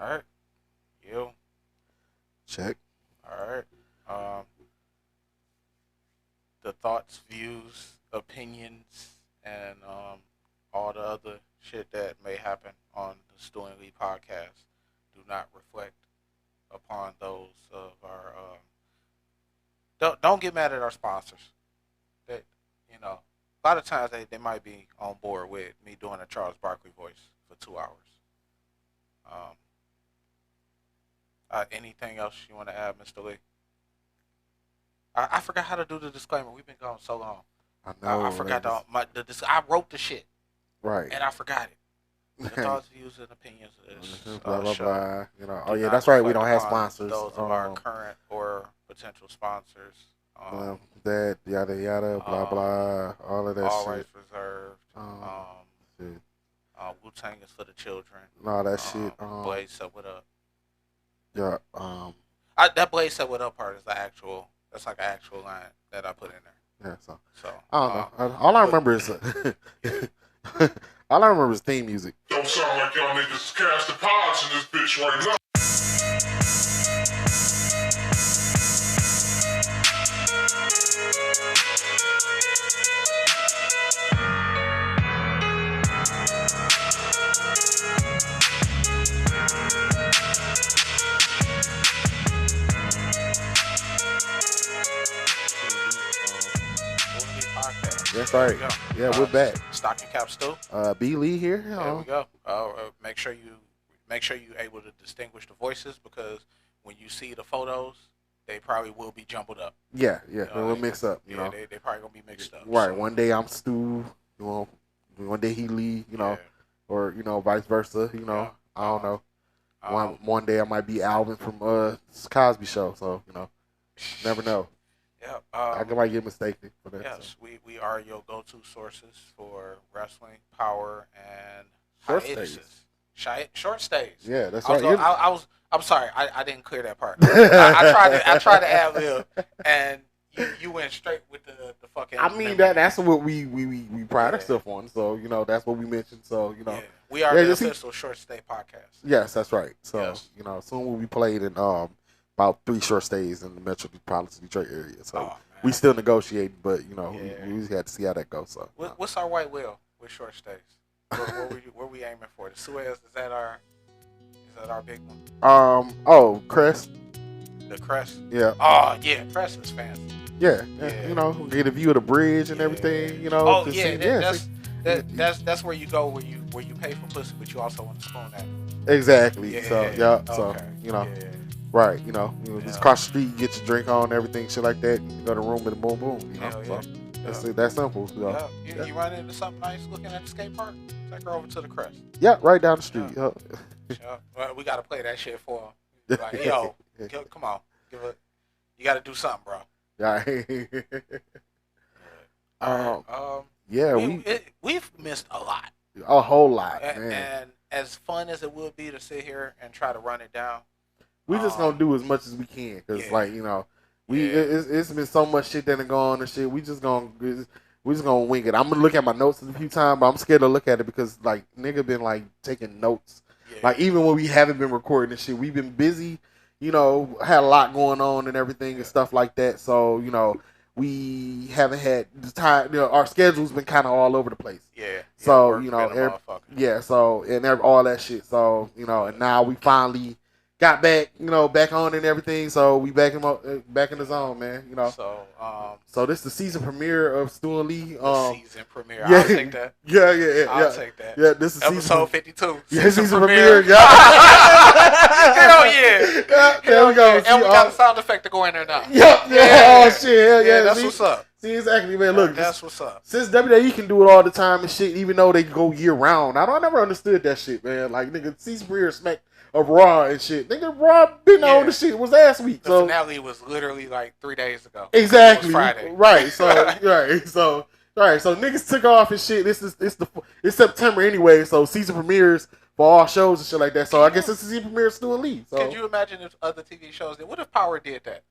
All right. You. Check. All right. The thoughts, views, opinions, and all the other shit that may happen on the Stu Lee podcast do not reflect upon those of our. Don't get mad at our sponsors. That a lot of times they might be on board with me doing a Charles Barkley voice for 2 hours. Um, anything else you want to add, Mr. Lee? I forgot how to do the disclaimer. We've been going so long. I know. I forgot I wrote the shit Right. and I forgot it. The thoughts, views, and opinions of this blah blah show blah. Oh do yeah, not that's right. We reflect don't have upon sponsors. those of our current or potential sponsors. That yada yada blah blah. All of that all shit. rights reserved. Shit. Wu Tang is for the children. All that shit. Blaze said what up. Yeah. That Blaze said what up part is the actual. That's like an actual line that I put in there. Yeah. So So I don't know. All I remember is all I remember is theme music. Don't sound like y'all niggas casting pods in this bitch right now. That's right. Yeah, we're back. Stocking Cap Stu. B Lee here. There we go. Make sure you able to distinguish the voices because when you see the photos, they probably will be jumbled up. Yeah. We'll mix up. You know, they probably gonna be mixed up. Right. So. One day I'm Stu. One day he Lee. Or vice versa. I don't know. One day I might be Alvin from Cosby Show. So never know. Yeah, I might get mistaken for that. Yes, so. we are your go-to sources for wrestling, power, and short hiatuses. Short stays. Yeah, that's right. I'm sorry, I didn't clear that part. I tried to ad lib, and you went straight with the fucking. I mean that's what we pride ourselves on. So that's what we mentioned. So we are the official short stay podcast. Yes, that's right. So soon we'll be played in about 3 short stays in the metropolitan Detroit area. So we still negotiating, but we had to see how that goes. So what's our white whale with short stays? Where we aiming for? The Suez, is that our big one? Crest. The Crest. Yeah. Oh yeah, Crest is fancy. Yeah. Get a view of the bridge and everything. Oh yeah, that's where you go where you pay for pussy, but you also want to spoon at it. Exactly. Yeah. So so Yeah. Right, just across the street, you get your drink on, everything, shit like that. You go to the room and boom, boom. So that's simple. So. Yeah. You run into something nice looking at the skate park, take her over to the Crest. Yeah, right down the street. Yeah. Well, we gotta play that shit for him. Like, yo, come on, you gotta do something, bro. Yeah. We've missed a lot. A whole lot, and as fun as it would be to sit here and try to run it down. We just gonna do as much as we can because, it's been so much shit that done gone and shit. We just gonna wing it. I'm gonna look at my notes a few times, but I'm scared to look at it because nigga been taking notes. Yeah. Even when we haven't been recording and shit, we've been busy. Had a lot going on and everything and stuff like that. So we haven't had the time. Our schedule's been kind of all over the place. Yeah. So So and all that shit. So and now we finally got back, back on and everything. So we back in the zone, man. So this is the season premiere of Stu Lee. Season premiere. I'll take that. I'll take that. Yeah, this is episode 52. Season premiere. Yeah. Hell yeah. There we go. And we got a sound effect to go in there now. Yep. Yeah. Oh shit. Yeah. That's what's up. See, exactly, man. Look, that's what's up. Since WWE can do it all the time and shit, even though they go year round, I never understood that shit, man. Nigga, season premiere smack of Raw and shit. Nigga, Raw been on the shit. It was last week. The finale was literally 3 days ago. Exactly. It was Friday. Right. So So niggas took off and shit. It's September anyway. So season premieres for all shows and shit like that. So I guess it's the season premiere of Stu Lee. So could you imagine if other TV shows did? What if Power did that?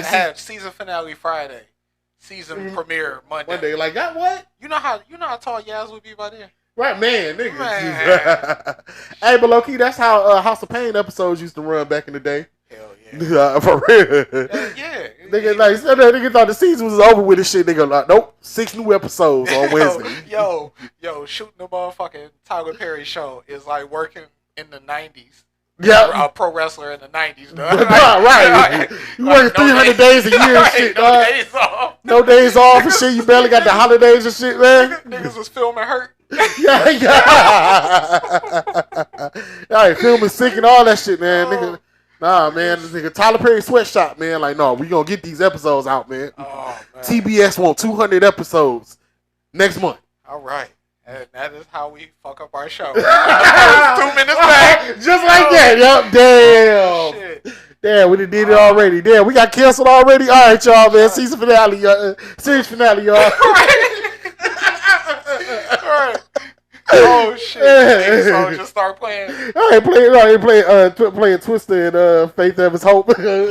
Had season finale Friday, season premiere Monday. That what? You know how tall Yaz would be by then? Right, man, nigga. Hey, but low key, that's how House of Pain episodes used to run back in the day. Hell yeah. For real. Yeah. Nigga, like, so that nigga thought the season was over with this shit. Nigga, like, nope, 6 new episodes on Wednesday. Yo, shooting the motherfucking Tyler Perry show is like working in the 90s. Yeah. A pro wrestler in the 90s, dog. Right. You working 300 days a year and shit, dog. No days off. No days off and shit. You barely got the holidays and shit, man. Niggas was filming Hurt. Yeah. Right, filming Sick and all that shit, man. Nigga. Nah, man, this nigga Tyler Perry sweatshop, man. Like, no, we gonna get these episodes out, man. Oh, man. TBS want 200 episodes next month. All right. And that is how we fuck up our show. 2 minutes back. Just like that. Yup. Damn. Shit. Damn, we done did it already. Damn, we got canceled already. All right, y'all, man. Season finale, y'all. Series finale, y'all. All right. Oh shit! So just start playing. I ain't playing Twister and Faith Evans Hope. Yo,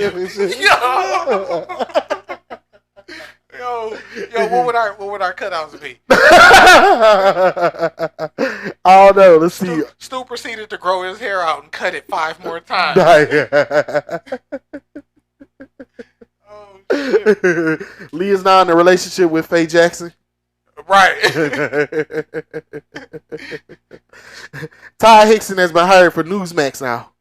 what would our cutouts be? I don't know. Let's see. Stu proceeded to grow his hair out and cut it 5 more times. Oh shit! Lee is now in a relationship with Faye Jackson. Right. Ty Hickson has been hired for Newsmax now.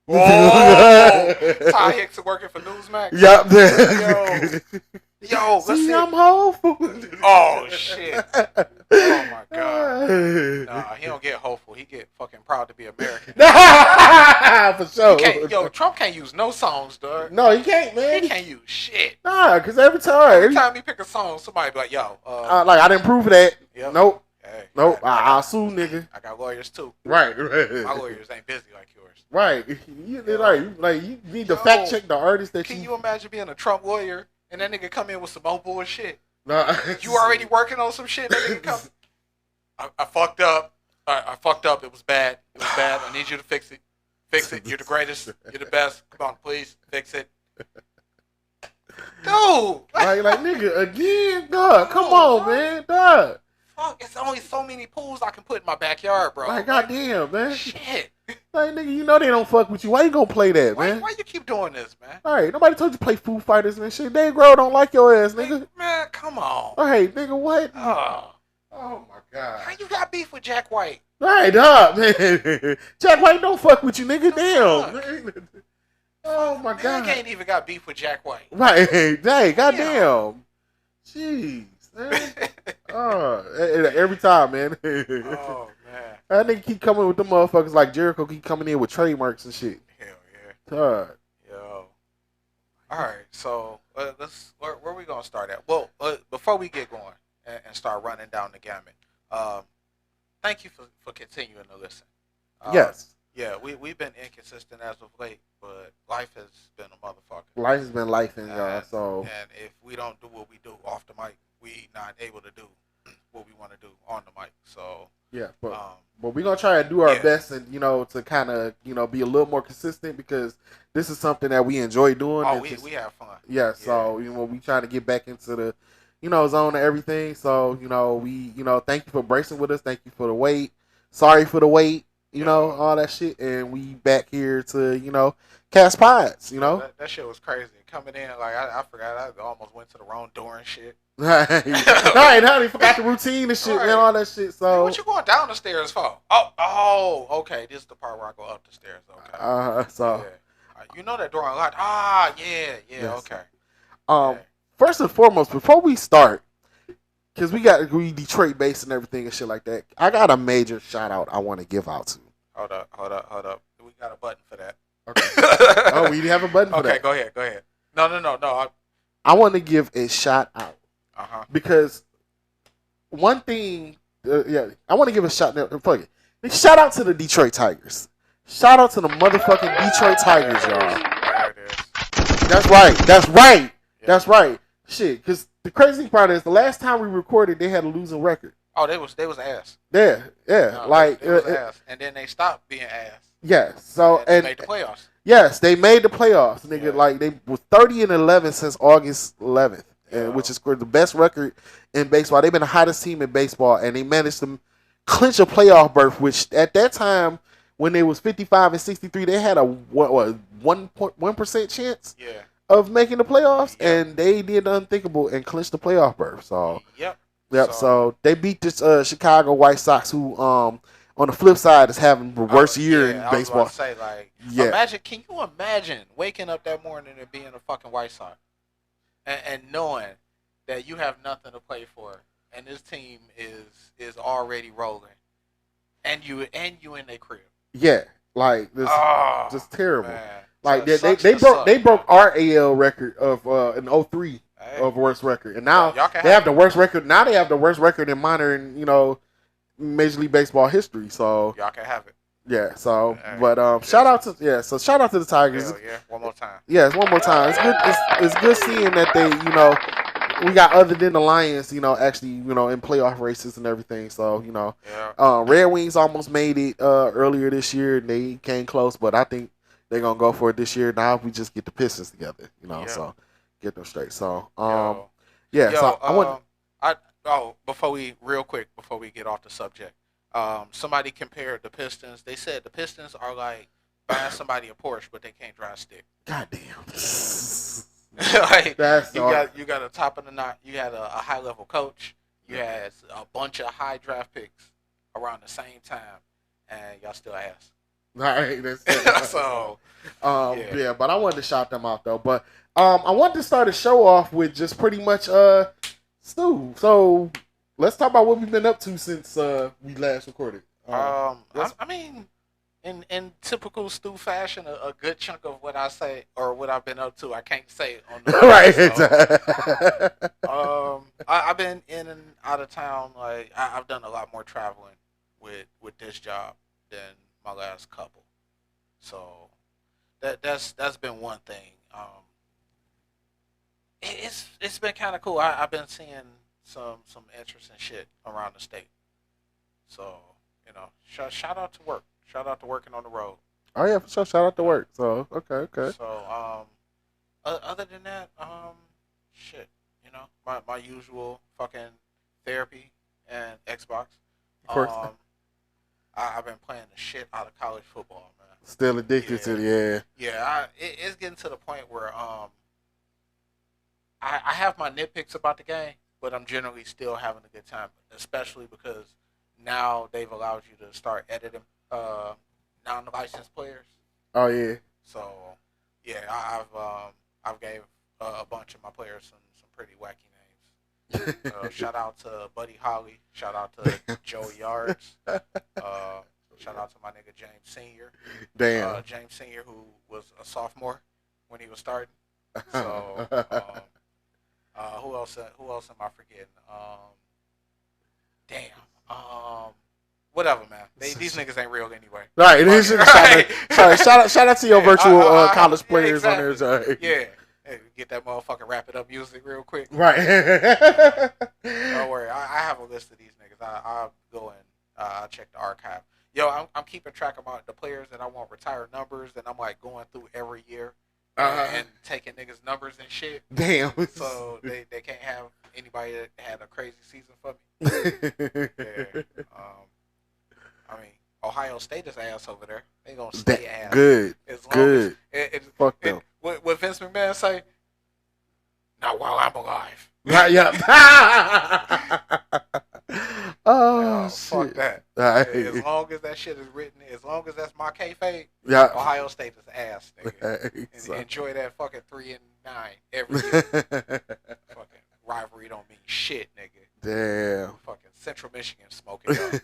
Whoa. Ty Hickson working for Newsmax? Yup. Yo, let's see. I'm hopeful. Oh, shit. Oh, my God. Nah, he don't get hopeful. He get fucking proud to be American. For sure. Trump can't use no songs, dog. No, he can't, man. He can't use shit. Nah, because every time he pick a song, somebody be like, yo. like, I didn't prove that. Yep. Nope. Hey, nope. I'll sue, nigga. I got lawyers, too. Right. My lawyers ain't busy like yours. Right. You need to fact check the artist that Can you imagine being a Trump lawyer and that nigga come in with some old bullshit? Nah. You already working on some shit. That nigga come. I fucked up. I fucked up. It was bad. I need you to fix it. Fix it. You're the greatest. You're the best. Come on, please fix it. Dude. Like nigga, again, dog. Come on, man, dog. Fuck, it's only so many pools I can put in my backyard, bro. Like, goddamn, man. Shit. Like, nigga, you know they don't fuck with you. Why you gonna play that, man? Why you keep doing this, man? All right, nobody told you to play Foo Fighters and shit. Dave Grohl don't like your ass, nigga. Man, come on. All right, nigga, what? Oh my God. How you got beef with Jack White? All right, dog, man. Jack White don't fuck with you, nigga. Damn. Man. Oh, my God. You ain't even got beef with Jack White. Right. Hey, goddamn. Jeez, man. Every time, man. Oh, man. That nigga keep coming with the motherfuckers like Jericho keep coming in with trademarks and shit. Hell yeah. God. Yo. All right, so where we gonna start at? Well, before we get going and start running down the gamut, thank you for continuing to listen. Yes. Yeah, we've been inconsistent as of late, but life has been a motherfucker. Life has been life, y'all. So. And if we don't do what we do off the mic, we not able to do what we want to do on the mic. So. Yeah, but we're gonna try to do our best and to kind of be a little more consistent because this is something that we enjoy doing. Oh, we have fun. Yeah, so we trying to get back into the zone of everything. So we thank you for bracing with us. Thank you for the wait. Sorry for the wait. All that shit, and we back here to cast pods. That shit was crazy coming in. Like I forgot, I almost went to the wrong door and shit. Right, honey, forgot the routine and shit, man, all that shit. So hey, what you going down the stairs for? Oh, okay. This is the part where I go up the stairs. Okay. So that door unlocked. Yeah, yes. Okay. First and foremost, before we start, because we Detroit based and everything and shit like that, I got a major shout out I want to give out to. Hold up. We got a button for that. Okay. Oh, we have a button for that. Okay, go ahead. No. I want to give a shout out. Because one thing, I want to give a shout out. Fuck it. Shout out to the Detroit Tigers. Shout out to the motherfucking Detroit Tigers, y'all. There it is. That's right. Shit, because the crazy part is the last time we recorded, they had a losing record. Oh, they was ass. Yeah. No, they was ass, and then they stopped being ass. Yes. So and they made the playoffs. Yes, they made the playoffs, nigga. Yeah. Like they was 30-11 since August 11th. Which is the best record in baseball. They've been the hottest team in baseball, and they managed to clinch a playoff berth, which at that time when they was 55 and 63, they had a 1.1% chance of making the playoffs, and they did the unthinkable and clinched the playoff berth. So yep. So they beat this Chicago White Sox, who on the flip side is having the worst year in baseball. I was about to say, like, can you imagine waking up that morning and being a fucking White Sox and knowing that you have nothing to play for, and this team is already rolling, and you in their crib. Yeah, like this, just terrible. Man. Like so they broke our AL record of in 03 of worst record, and now they have the worst record. Now they have the worst record in modern, Major League Baseball history. So y'all can have it. Yeah. So, but shout out to the Tigers. Yeah, one more time. Yes, one more time. It's good. It's good seeing that they, we got other than the Lions, actually, in playoff races and everything. So, Red Wings almost made it earlier this year. They came close, but I think they're gonna go for it this year. Now we just get the Pistons together, so get them straight. So, before we get off the subject, somebody compared the Pistons. They said the Pistons are like buying somebody a Porsche, but they can't drive a stick. God damn. Like, you got a top of the notch. You had a high level coach. You had a bunch of high draft picks around the same time, and y'all still ass. All right, so but I wanted to shout them out though. But I wanted to start a show off with just pretty much Stu. So let's talk about what we've been up to since we last recorded. I mean, in typical Stu fashion, a good chunk of what I say or what I've been up to, I can't say on the right. I've been in and out of town. Like I've done a lot more traveling with this job than my last couple. So that's been one thing. It's been kind of cool. I've been seeing some interesting shit around the state. So shout out to work. Shout out to working on the road. Oh yeah, for sure. Shout out to work. So okay. So other than that, shit, my usual fucking therapy and Xbox. Of course. I've been playing the shit out of college football, man. Still addicted to it, yeah. Yeah, it's getting to the point where I have my nitpicks about the game, but I'm generally still having a good time, especially because now they've allowed you to start editing non-licensed players. Oh yeah. So yeah, I've gave a bunch of my players some pretty wacky names. Shout out to Buddy Holly. Shout out to Joey Yards. Shout out to my nigga James Senior. Damn. James Senior, who was a sophomore when he was starting. So who else am I forgetting? Whatever, man. These niggas ain't real anyway. Right. Right. Shout out to your virtual college players on there. Sorry. Yeah. Hey, get that motherfucking wrap it up music real quick. Right. Don't worry. I have a list of these niggas. I'll go and I'll check the archive. Yo, I'm keeping track of the players that I want retired numbers, and I'm like going through every year and taking niggas numbers and shit. Damn. So they can't have anybody that had a crazy season for me. Yeah. I mean, Ohio State is ass over there. They gonna stay ass. Good. Good. Fuck them. What Vince McMahon say? Not while I'm alive. Yeah. Oh, shit. Fuck that. Right. As long as that shit is written, as long as that's my kayfabe, yeah. Ohio State is ass, nigga. Right. And enjoy that fucking 3-9 every year. Fucking rivalry don't mean shit, nigga. Damn. Fucking Central Michigan smoking up.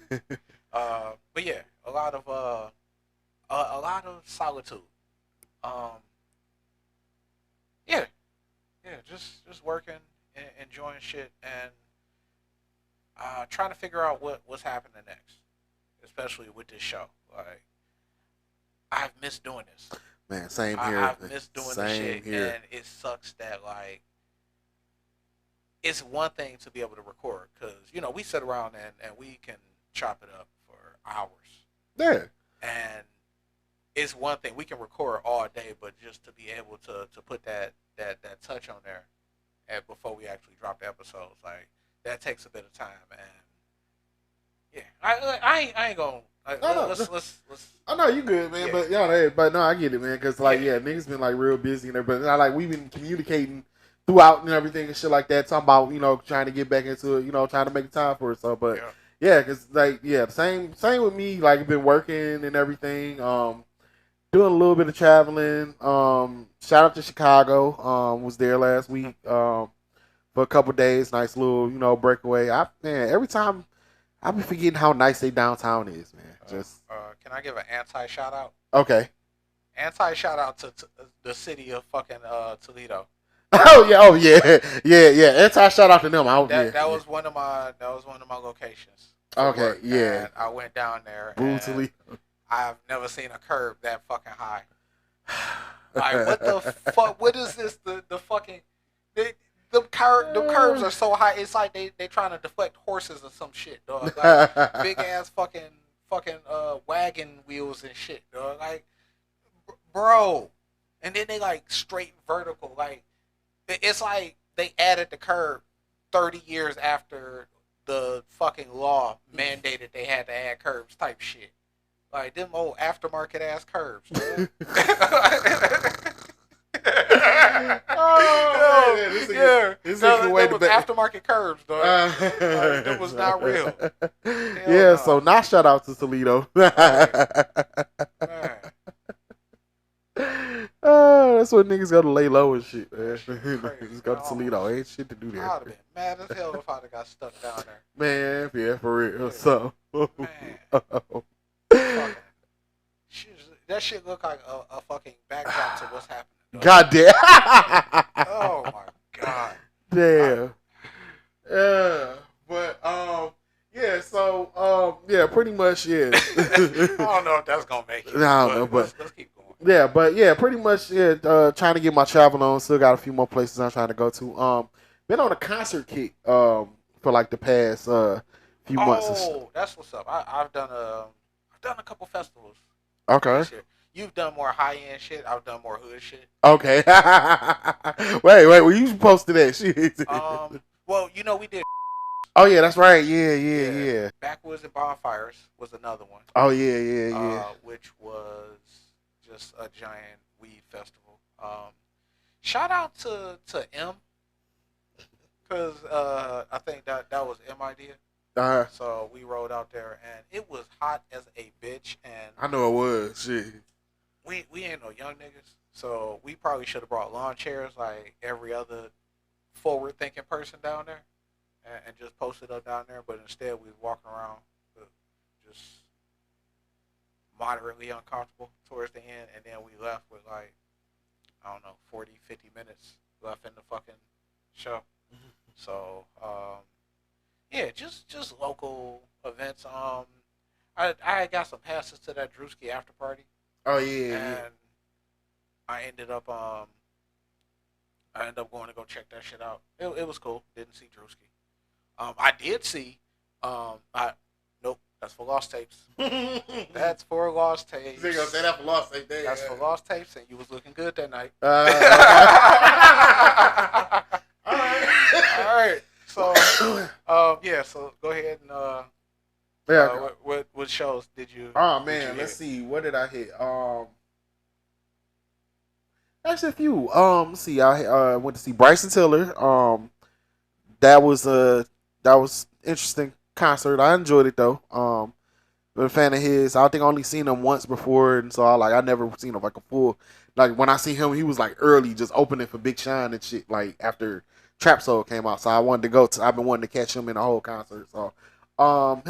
But yeah, a lot of solitude. Yeah, just working and enjoying shit and trying to figure out what's happening next, especially with this show. Like, I've missed doing this. Man, same here. I've missed doing this shit, and it sucks that like it's one thing to be able to record because we sit around and we can chop it up for hours. Yeah. And it's one thing we can record all day, but just to be able to put that touch on there, and before we actually drop the episodes, like that takes a bit of time. And Yeah, I ain't gonna. Let's. I know you good, man, but no, I get it, man, because like niggas been like real busy and everything. Like we've been communicating throughout and everything and shit like that, talking about trying to get back into it, trying to make time for it. So, but because like same with me. Like been working and everything, doing a little bit of traveling. Shout out to Chicago. Was there last week for a couple days. Nice little breakaway. Every time I be forgetting how nice they downtown is, man. Can I give an anti shout out? Okay. Anti shout out to the city of fucking Toledo. Oh yeah. Anti shout out to them. That was one of my locations. Okay, work, yeah. and I went down there. Brutally. I've never seen a curb that fucking high. Like what the fuck? What is this? The fucking the curbs are so high. It's like they trying to deflect horses or some shit, dog. Like big ass fucking wagon wheels and shit, dog. Like bro, and then they like straight vertical. Like it's like they added the curb 30 years after the fucking law mandated they had to add curbs type shit. Like them old aftermarket ass curbs. This was aftermarket curbs, dog. It was not real. Yeah, so not shout out to Toledo. That's what niggas go to lay low and shit, man. Just go to Toledo. Ain't shit to do there. I'd have been mad as hell if I'd have got stuck down there. Man, yeah, for real. Yeah. So, that shit look like a fucking backdrop to what's happening. Dog. God damn. Oh my god. Damn. But pretty much, yeah. I don't know if that's gonna make it. I don't know, but let's keep going. Yeah, but pretty much, trying to get my travel on. Still got a few more places I'm trying to go to. Been on a concert kick for like the past few months. Oh, that's what's up. I've done a couple festivals. Okay. You've done more high end shit. I've done more hood shit. Okay. wait. Well, you posted that shit. Well, we did. Oh yeah, that's right. Yeah. Backwoods and Bonfires was another one. Oh yeah. Which was just a giant weed festival. Shout out to M, because I think that was M idea. So we rode out there and it was hot as a bitch, and I know it was. Shit. We ain't no young niggas, so we probably should have brought lawn chairs like every other forward thinking person down there, and just posted up down there. But instead, we was walking around just moderately uncomfortable towards the end, and then we left with like, I don't know, 40, 50 minutes left in the fucking show. So just local events. I got some passes to that Drewski after party. Oh yeah. And I ended up going to go check that shit out. It was cool. Didn't see Drewski. I did see nope, that's for Lost Tapes. That's for Lost Tapes. You're gonna say that for Lost Tapes. That's for Lost Tapes, and you was looking good that night. All right. So so go ahead and what shows did you? Oh man, let's see. What did I hit? Actually a few. Let's see. I went to see Bryson Tiller. That was interesting concert. I enjoyed it though. Been a fan of his. I think I only seen him once before, and so I never seen him like a full. Like when I see him, he was like early, just opening for Big Sean and shit. Like after Trap Soul came out, so I wanted to go. I've been wanting to catch him in the whole concert. So went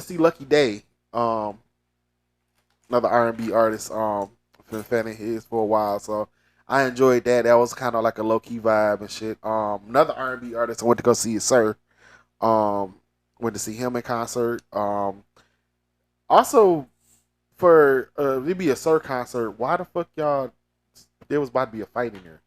to see Lucky Day. Another R&B artist. Been a fan of his for a while, so I enjoyed that. That was kind of like a low key vibe and shit. Another R&B artist I went to go see is Sir. Went to see him in concert. Also, for it'd be a Sir concert. Why the fuck y'all? There was about to be a fight in there.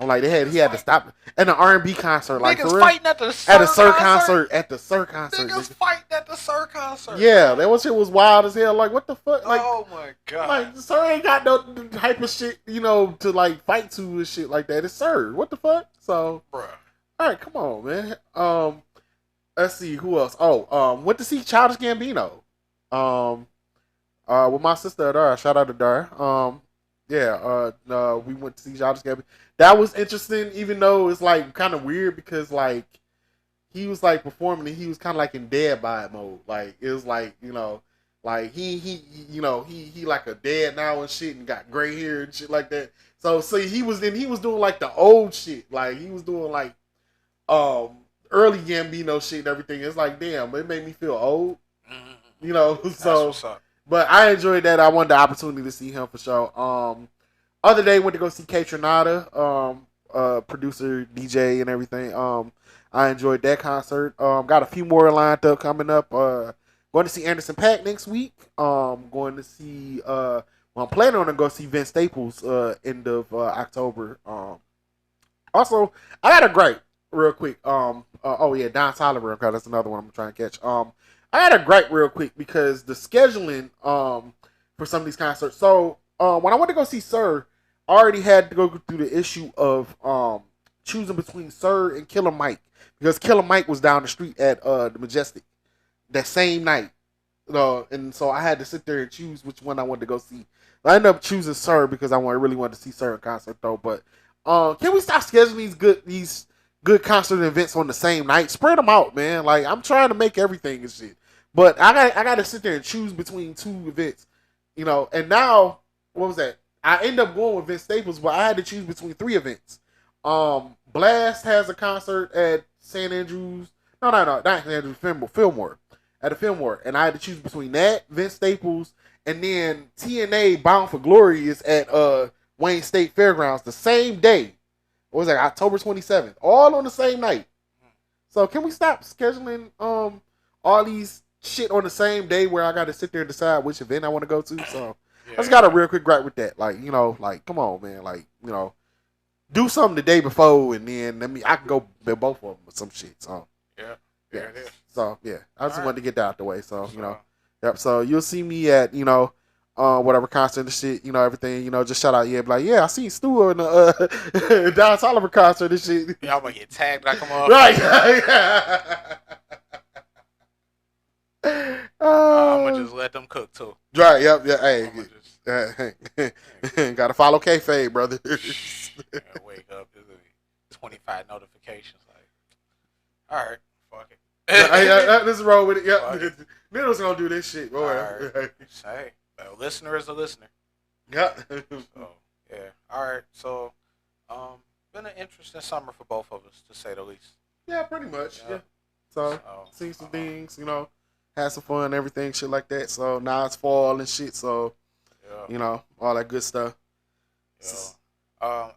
I'm like he had to stop and an R&B concert. Like niggas fighting at the Sir concert. At the Sir concert. Niggas fighting at the Sir concert. Yeah, that shit was wild as hell. Like what the fuck? Like, oh my god. Like Sir ain't got no type of shit, to like fight to and shit like that. It's Sir. What the fuck? So, bruh. All right, come on, man. Let's see who else. Oh, went to see Childish Gambino. With my sister Adara. Shout out to Adara. We went to see Childish Gambino. That was interesting, even though it's like kind of weird because like he was like performing and he was kind of like in dead vibe mode. Like it was like like he like a dead now and shit and got gray hair and shit like that. So he was doing like the old shit. Like he was doing like early Gambino shit and everything. It's like damn, it made me feel old. So but I enjoyed that. I wanted the opportunity to see him for sure. Other day went to go see K Tronada, producer, DJ and everything. I enjoyed that concert. Got a few more lined up coming up. Going to see Anderson .Paak next week. Going to see I'm planning on to go see Vince Staples end of October. Also, I got a gripe real quick. Don Toliver, okay, that's another one I'm trying to catch. I had a gripe real quick because the scheduling for some of these concerts. So when I went to go see Sir, I already had to go through the issue of choosing between Sir and Killer Mike because Killer Mike was down the street at the Majestic that same night. And so I had to sit there and choose which one I wanted to go see. I ended up choosing Sir because I really wanted to see Sir in concert though. But can we stop scheduling these good concert events on the same night? Spread them out, man. Like I'm trying to make everything and shit. But I got to sit there and choose between two events, And now, what was that? I end up going with Vince Staples, but I had to choose between three events. Blast has a concert at St. Andrews. No, not St. Andrews, Fillmore. At the Fillmore. And I had to choose between that, Vince Staples, and then TNA Bound for Glory is at Wayne State Fairgrounds the same day. What was that? October 27th. All on the same night. So can we stop scheduling all these shit on the same day where I got to sit there and decide which event I want to go to? So I just got a real quick gripe with that. Like, come on, man. Like, do something the day before and then I can go both of them or some shit. So yeah, it is. So yeah, I just wanted to get that out the way. So yep. So you'll see me at whatever concert and shit, everything, just shout out, I seen Stu in the Don Toliver concert and shit. Yeah, I'm gonna get tagged like I'm all right. I'm gonna just let them cook too. Right. Yep. Yeah. Hey, gotta follow kayfabe, brother. Wake up. There's 25 notifications. Like, all right, fuck it. Let's roll with it. Yep. Needle's gonna do this shit. All right. Hey, a listener is a listener. Yeah. So yeah. All right. So, been an interesting summer for both of us, to say the least. Yeah, pretty much. Yeah. So seen some things, had some fun and everything, shit like that. So now it's fall and shit. So all that good stuff. While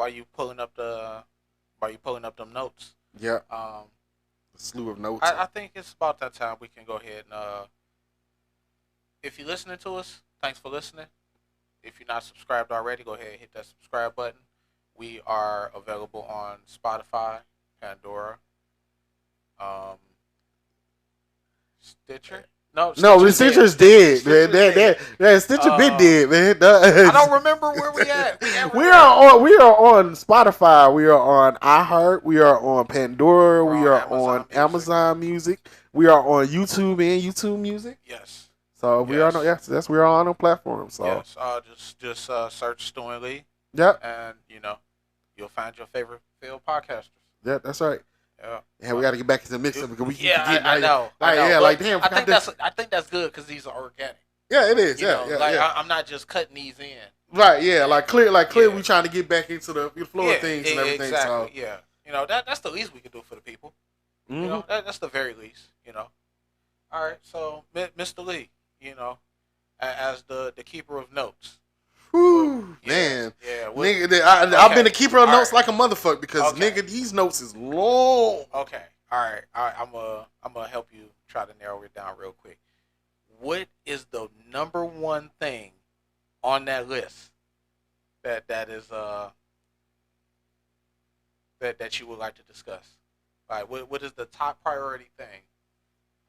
you pulling up them notes. Yeah. A slew of notes. I think it's about that time we can go ahead and if you're listening to us, thanks for listening. If you're not subscribed already, go ahead and hit that subscribe button. We are available on Spotify, Pandora, Stitcher. No, Stitcher's dead, man. Stitcher been dead, man. I don't remember where we at. We are on Spotify. We are on iHeart. We are on Pandora. We are on Amazon Music. We are on YouTube and YouTube Music. Yes. So we are on platforms. So yes, just search Stu Lee. Yep. And you'll find your favorite field podcasters. Yeah, that's right. Yeah. And we got to get back into the mix up because we keep forgetting. I know. Damn. I think that's good because these are organic. Yeah, it is. I'm not just cutting these in. Right. Yeah. Clear. We trying to get back into the flow of things and everything. Exactly. So. Yeah. That's the least we can do for the people. Mm-hmm. That's the very least. All right. So, Mr. Lee, as the keeper of notes. Whew, man. Yeah. Nigga, I've been a keeper of notes like a motherfucker because nigga, these notes is long. Okay. All right. I'm gonna help you try to narrow it down real quick. What is the number one thing on that list that is that you would like to discuss? Like, what is the top priority thing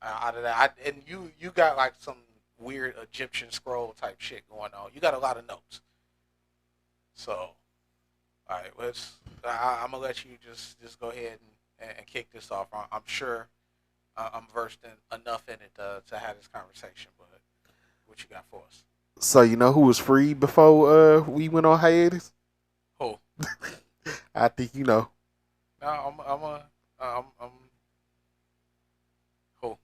out of that? And you got like some weird Egyptian scroll type shit going on. You got a lot of notes. So, all right, I'm gonna let you just go ahead and kick this off. I'm sure I'm versed in enough in it to have this conversation. But what you got for us? So you know who was free before we went on hiatus? Who? I think you know. No, I'm who?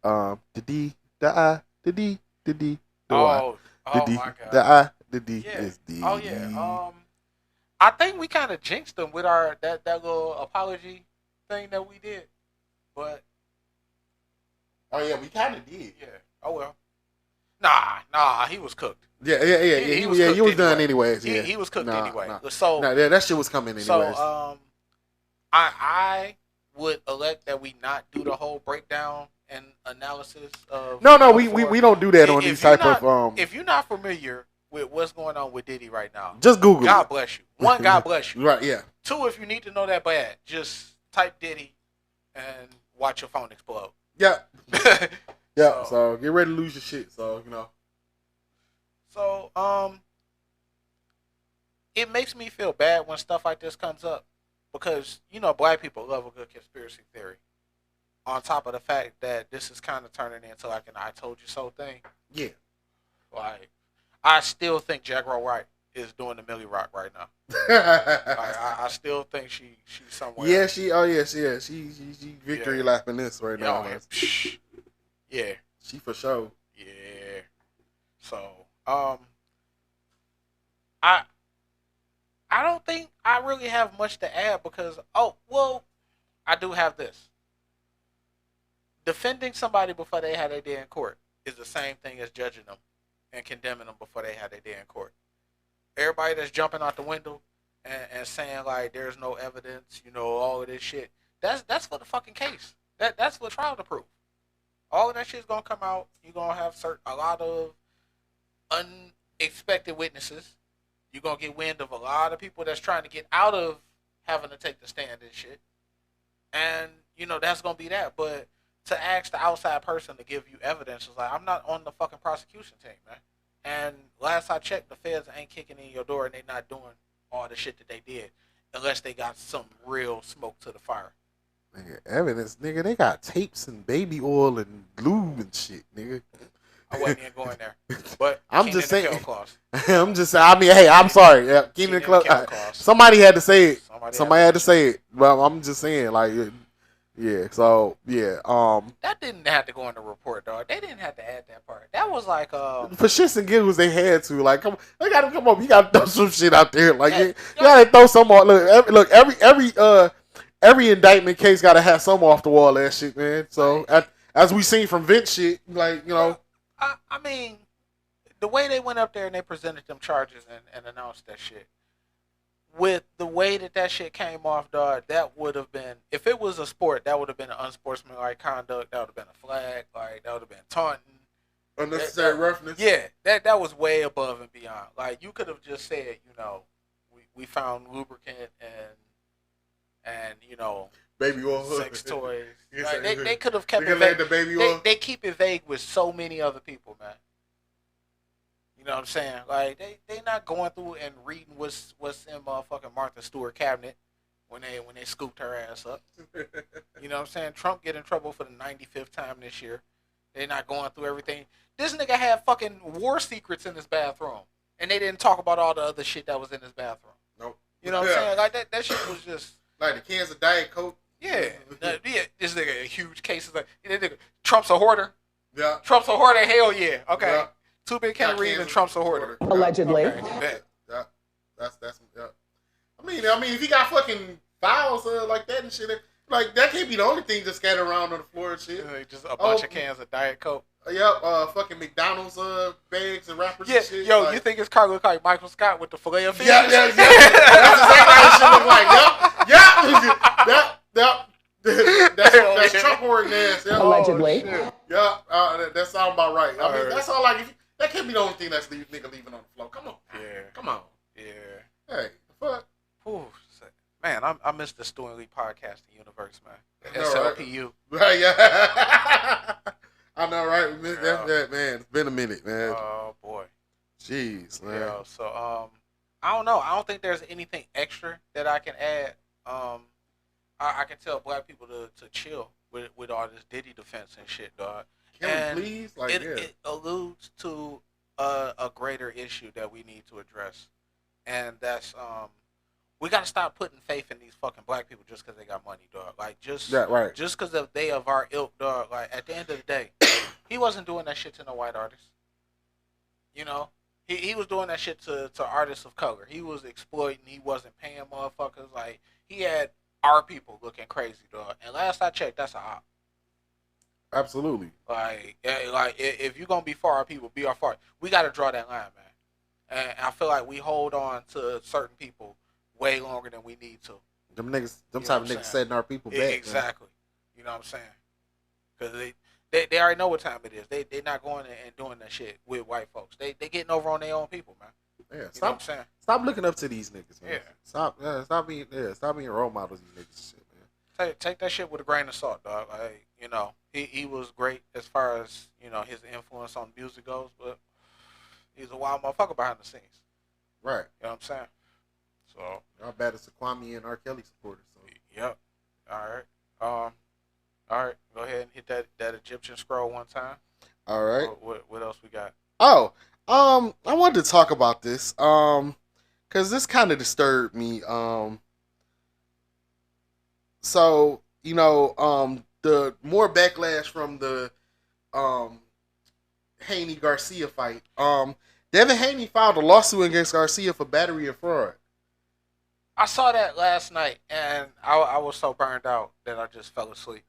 The D, the I, the D, the D, the Oh, Y, the oh D, my God. the I, the D Yeah. is D. Oh yeah. I think we kind of jinxed them with our that little apology thing that we did, but Oh yeah, we kind of did. yeah. Oh well. Nah. He was cooked. Yeah. He was done anyways. Yeah, He was cooked Nah, anyway. nah. So that shit was coming anyways. So I would elect that we not do the whole breakdown and analysis of. No, we don't do that on these type of. If you're not familiar with what's going on with Diddy right now, just Google. God bless you. One, God bless you. Right. Yeah. Two, if you need to know that bad, just type Diddy and watch your phone explode. Yeah. Yeah. So get ready to lose your shit. So you know. So it makes me feel bad when stuff like this comes up because black people love a good conspiracy theory. On top of the fact that this is kind of turning into like an "I told you so" thing. Yeah. Like I still think Jaguar Wright is doing the Millie Rock right now. I still think she's somewhere. Yeah, she is. She victory lapping this right now. Yeah. She for sure. Yeah. So, I don't think I really have much to add because I do have this. Defending somebody before they had their day in court is the same thing as judging them and condemning them before they had their day in court. Everybody that's jumping out the window and saying like there's no evidence, all of this shit. That's for the fucking case. That's for trial to prove. All of that shit's gonna come out. You're gonna have a lot of unexpected witnesses. You're gonna get wind of a lot of people that's trying to get out of having to take the stand and shit. And that's gonna be that. But to ask the outside person to give you evidence is like I'm not on the fucking prosecution team, man. And last I checked, the feds ain't kicking in your door and they not doing all the shit that they did unless they got some real smoke to the fire. Nigga, evidence, nigga. They got tapes and baby oil and lube and shit, nigga. I wasn't even going there, but I'm just saying. I'm just saying. I mean, hey, I'm sorry. Yeah, Keenan Claus. Somebody had to say it. Somebody had to say it. But I'm just saying, like, yeah. So yeah. That didn't have to go in the report, dog. They didn't have to add that part. That was like for shits and giggles, they had to. Like, come on. You gotta throw some shit out there. Like, you gotta throw some on. Look, every indictment case got to have some off the wall ass shit, man. So as we seen from Vince shit, like I mean, the way they went up there and they presented them charges and announced that shit, with the way that shit came off, dog, that would have been, if it was a sport, that would have been an unsportsmanlike conduct. That would have been a flag. Like that would have been taunting, unnecessary roughness. Yeah, that was way above and beyond. Like you could have just said, we found lubricant and baby oil, sex toys. Like, they could have kept it vague. The baby oil. They keep it vague with so many other people, man. You know what I'm saying? Like they not going through and reading what's in motherfucking Martha Stewart cabinet when they scooped her ass up. You know what I'm saying? Trump get in trouble for the 95th time this year. They're not going through everything. This nigga had fucking war secrets in his bathroom, and they didn't talk about all the other shit that was in his bathroom. Nope. You know what I'm saying? Like that shit was just. Like the cans of Diet Coke. Yeah. This nigga a huge case of like Trump's a hoarder. Yeah. Trump's a hoarder. Hell yeah. Okay. Yeah. Too big can't read and Trump's a hoarder. Allegedly. Okay. Yeah. That's yeah. I mean, if he got fucking files like that and shit, like that can't be the only thing just scattered around on the floor and shit. Just a bunch of cans of Diet Coke. Yep, fucking McDonald's bags and wrappers and shit. Yo, like, you think his car look like Michael Scott with the filet of fish? Yeah. That's exactly how it should look like. Yep. That's Trump hoarding ass. Yep. Allegedly. Yep, that sounds about right. I mean, that's all like, that can't be the only thing that's nigga leaving on the floor. Come on. Yeah. Come on. Yeah. Hey, the fuck? Ooh, man, I miss the Stu Lee podcasting universe, man. The SLPU. Right, yeah. I know, right? That, man. It's been a minute, man. Oh, boy. Jeez, man. Yeah, so, I don't know. I don't think there's anything extra that I can add. I can tell black people to chill with all this Diddy defense and shit, dog. Can we please? Like, it alludes to a greater issue that we need to address, and that's we gotta stop putting faith in these fucking black people just because they got money, dog. Like just because of they of our ilk, dog. Like at the end of the day, he wasn't doing that shit to no white artists. You know, he was doing that shit to artists of color. He was exploiting. He wasn't paying motherfuckers. Like he had our people looking crazy, dog. And last I checked, that's a op. Absolutely. Like if you're gonna be for our people, be our for. We gotta draw that line, man. And I feel like we hold on to certain people way longer than we need to. Them type of niggas setting our people back. Exactly. Man. You know what I'm saying? Because they already know what time it is. They not going and doing that shit with white folks. They getting over on their own people, man. Yeah, you know what I'm saying? Stop looking up to these niggas, man. Yeah. Stop being role models, these niggas and shit, man. Take that shit with a grain of salt, dog. Like, you know, he was great as far as, you know, his influence on music goes, but he's a wild motherfucker behind the scenes. Right. You know what I'm saying? So y'all bad as Kwame and R. Kelly supporters. So. Yep. All right. Go ahead and hit that Egyptian scroll one time. All right. What else we got? Oh, I wanted to talk about this, because this kind of disturbed me. So you know, the more backlash from the Haney Garcia fight. Devin Haney filed a lawsuit against Garcia for battery and fraud. I saw that last night, and I was so burned out that I just fell asleep.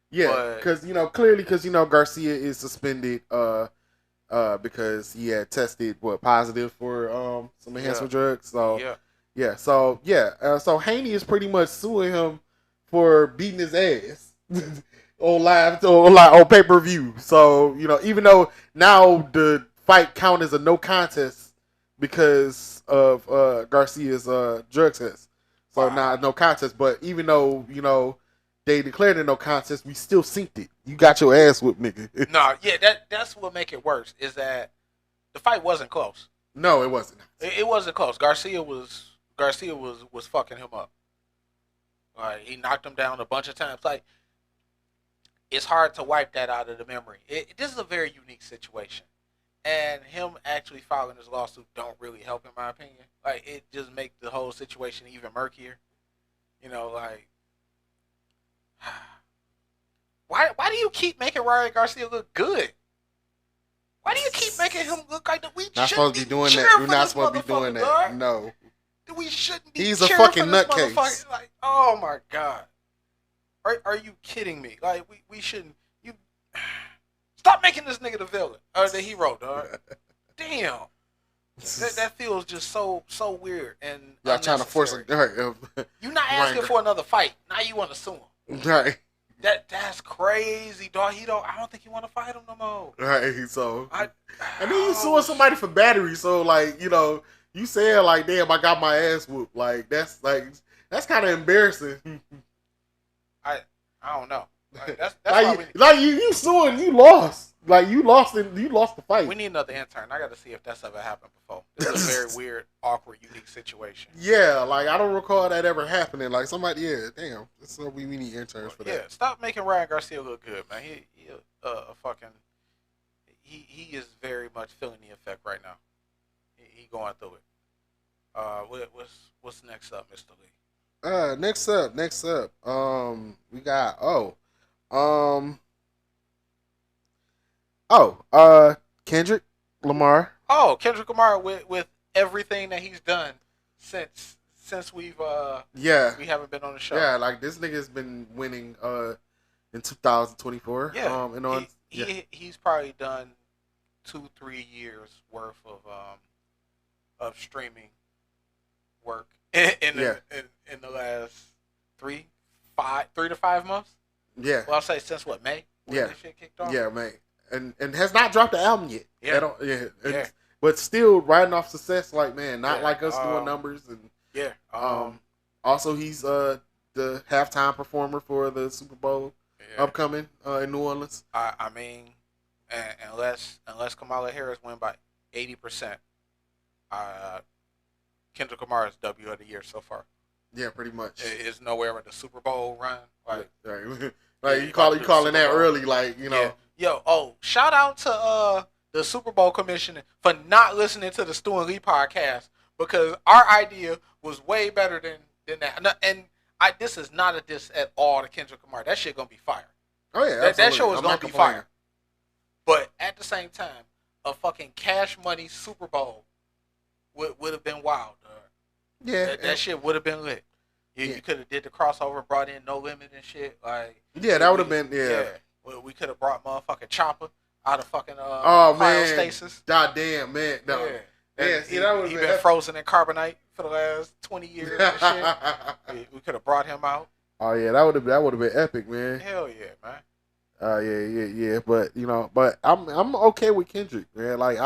Yeah, because clearly, Garcia is suspended because he had tested positive for some enhancement drugs. So so Haney is pretty much suing him for beating his ass on pay per view. So even though now the fight count as a no contest because of Garcia's drug test, so now no contest. But even though they declared it no contest, we still synced it. You got your ass whipped, nigga. No, yeah, that's what make it worse is that the fight wasn't close. No, it wasn't. It wasn't close. Garcia was fucking him up. Like he knocked him down a bunch of times. Like it's hard to wipe that out of the memory. This is a very unique situation, and him actually filing this lawsuit don't really help, in my opinion. Like it just makes the whole situation even murkier. Like. Why do you keep making Ryan Garcia look good? Why do you keep making him look like that? We not supposed to be doing that. We're not supposed to be doing that. Dog. No. We shouldn't be. He's a fucking nutcase. Like, oh my god. Are you kidding me? Like we shouldn't. You stop making this nigga the villain or the hero, dog. Damn. That feels just so weird and y'all trying to force it. You're not asking for another fight. Now you want to sue him. Right. That's crazy, dog. I don't think he want to fight him no more. Right. So. And then you suing somebody for battery. So you saying damn, I got my ass whooped. That's kind of embarrassing. I don't know. That's why you suing, you lost. You lost the fight. We need another intern. I got to see if that's ever happened before. This is a very weird, awkward, unique situation. Yeah, I don't recall that ever happening. Somebody, damn. So we need interns for that. Yeah, stop making Ryan Garcia look good, man. He he is very much feeling the effect right now. He going through it. What's next up, Mr. Lee? Next up. We got Kendrick Lamar. Oh, Kendrick Lamar with everything that he's done since we've we haven't been on the show. Yeah, this nigga's been winning in 2024. Yeah. And he's probably done 2-3 years worth of streaming work in the last 3 to 5 months. Yeah. Well, I'll say since what, May? When this shit kicked off? Yeah, May. And has not dropped the album yet. Yeah. But still riding off success, not like us doing numbers and also he's the halftime performer for the Super Bowl upcoming in New Orleans. I mean, unless Kamala Harris win by 80%, Kendrick Lamar is W of the year so far. Yeah, pretty much. Is nowhere in the Super Bowl run. Like, like you calling that early, like, you know. Yeah. Yo, shout out to the Super Bowl commission for not listening to the Stu and Lee podcast, because our idea was way better than that. And this is not a diss at all to Kendrick Lamar. That shit gonna be fire. Oh yeah, that show is gonna be fire. But at the same time, a fucking Cash Money Super Bowl would have been wild, dog. Yeah, that shit would have been lit. You could have did the crossover, brought in No Limit and shit. Like, that would have been We could have brought motherfucking Chopper out of fucking cryostasis. God damn, man. No. Yeah. He been frozen in carbonite for the last 20 years and shit. We could have brought him out. Oh yeah, that would have been epic, man. Hell yeah, man. Yeah. But I'm okay with Kendrick, man. Like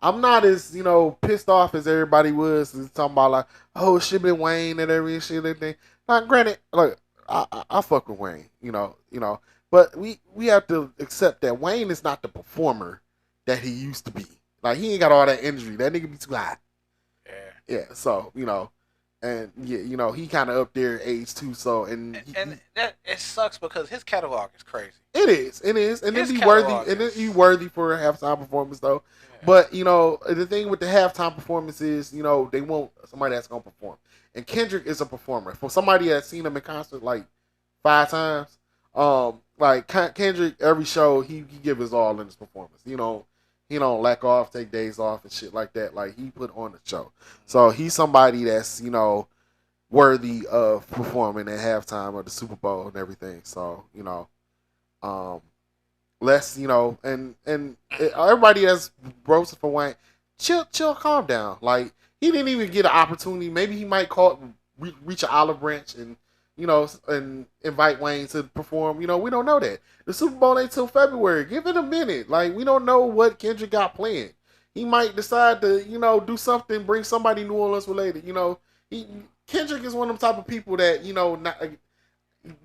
I'm not as, you know, pissed off as everybody was talking about, like, oh, it should be Wayne and every shit and everything. Now, granted, look, I fuck with Wayne, you know, but we have to accept that Wayne is not the performer that he used to be. Like, he ain't got all that energy. That nigga be too hot. Yeah. So, you know, and yeah, you know, he kind of up there age too. So and that it sucks because his catalog is crazy. It is, and then he worthy for a halftime performance though. Yeah. But you know, the thing with the halftime performance is, you know, they want somebody that's gonna perform. And Kendrick is a performer. For somebody that's seen him in concert like 5 times, like Kendrick, every show he give his all in his performance. You know, he don't lack off, take days off and shit like that. Like, he put on the show. So he's somebody that's, you know, worthy of performing at halftime of the Super Bowl and everything. So, you know, let's, you know, and everybody that's roasting for Wayne, chill, calm down. Like, he didn't even get an opportunity. Maybe he might reach an olive branch and, you know, and invite Wayne to perform. You know, we don't know that. The Super Bowl ain't till February. Give it a minute. Like, we don't know what Kendrick got planned. He might decide to, you know, do something, bring somebody New Orleans related. You know, Kendrick is one of them type of people that, you know,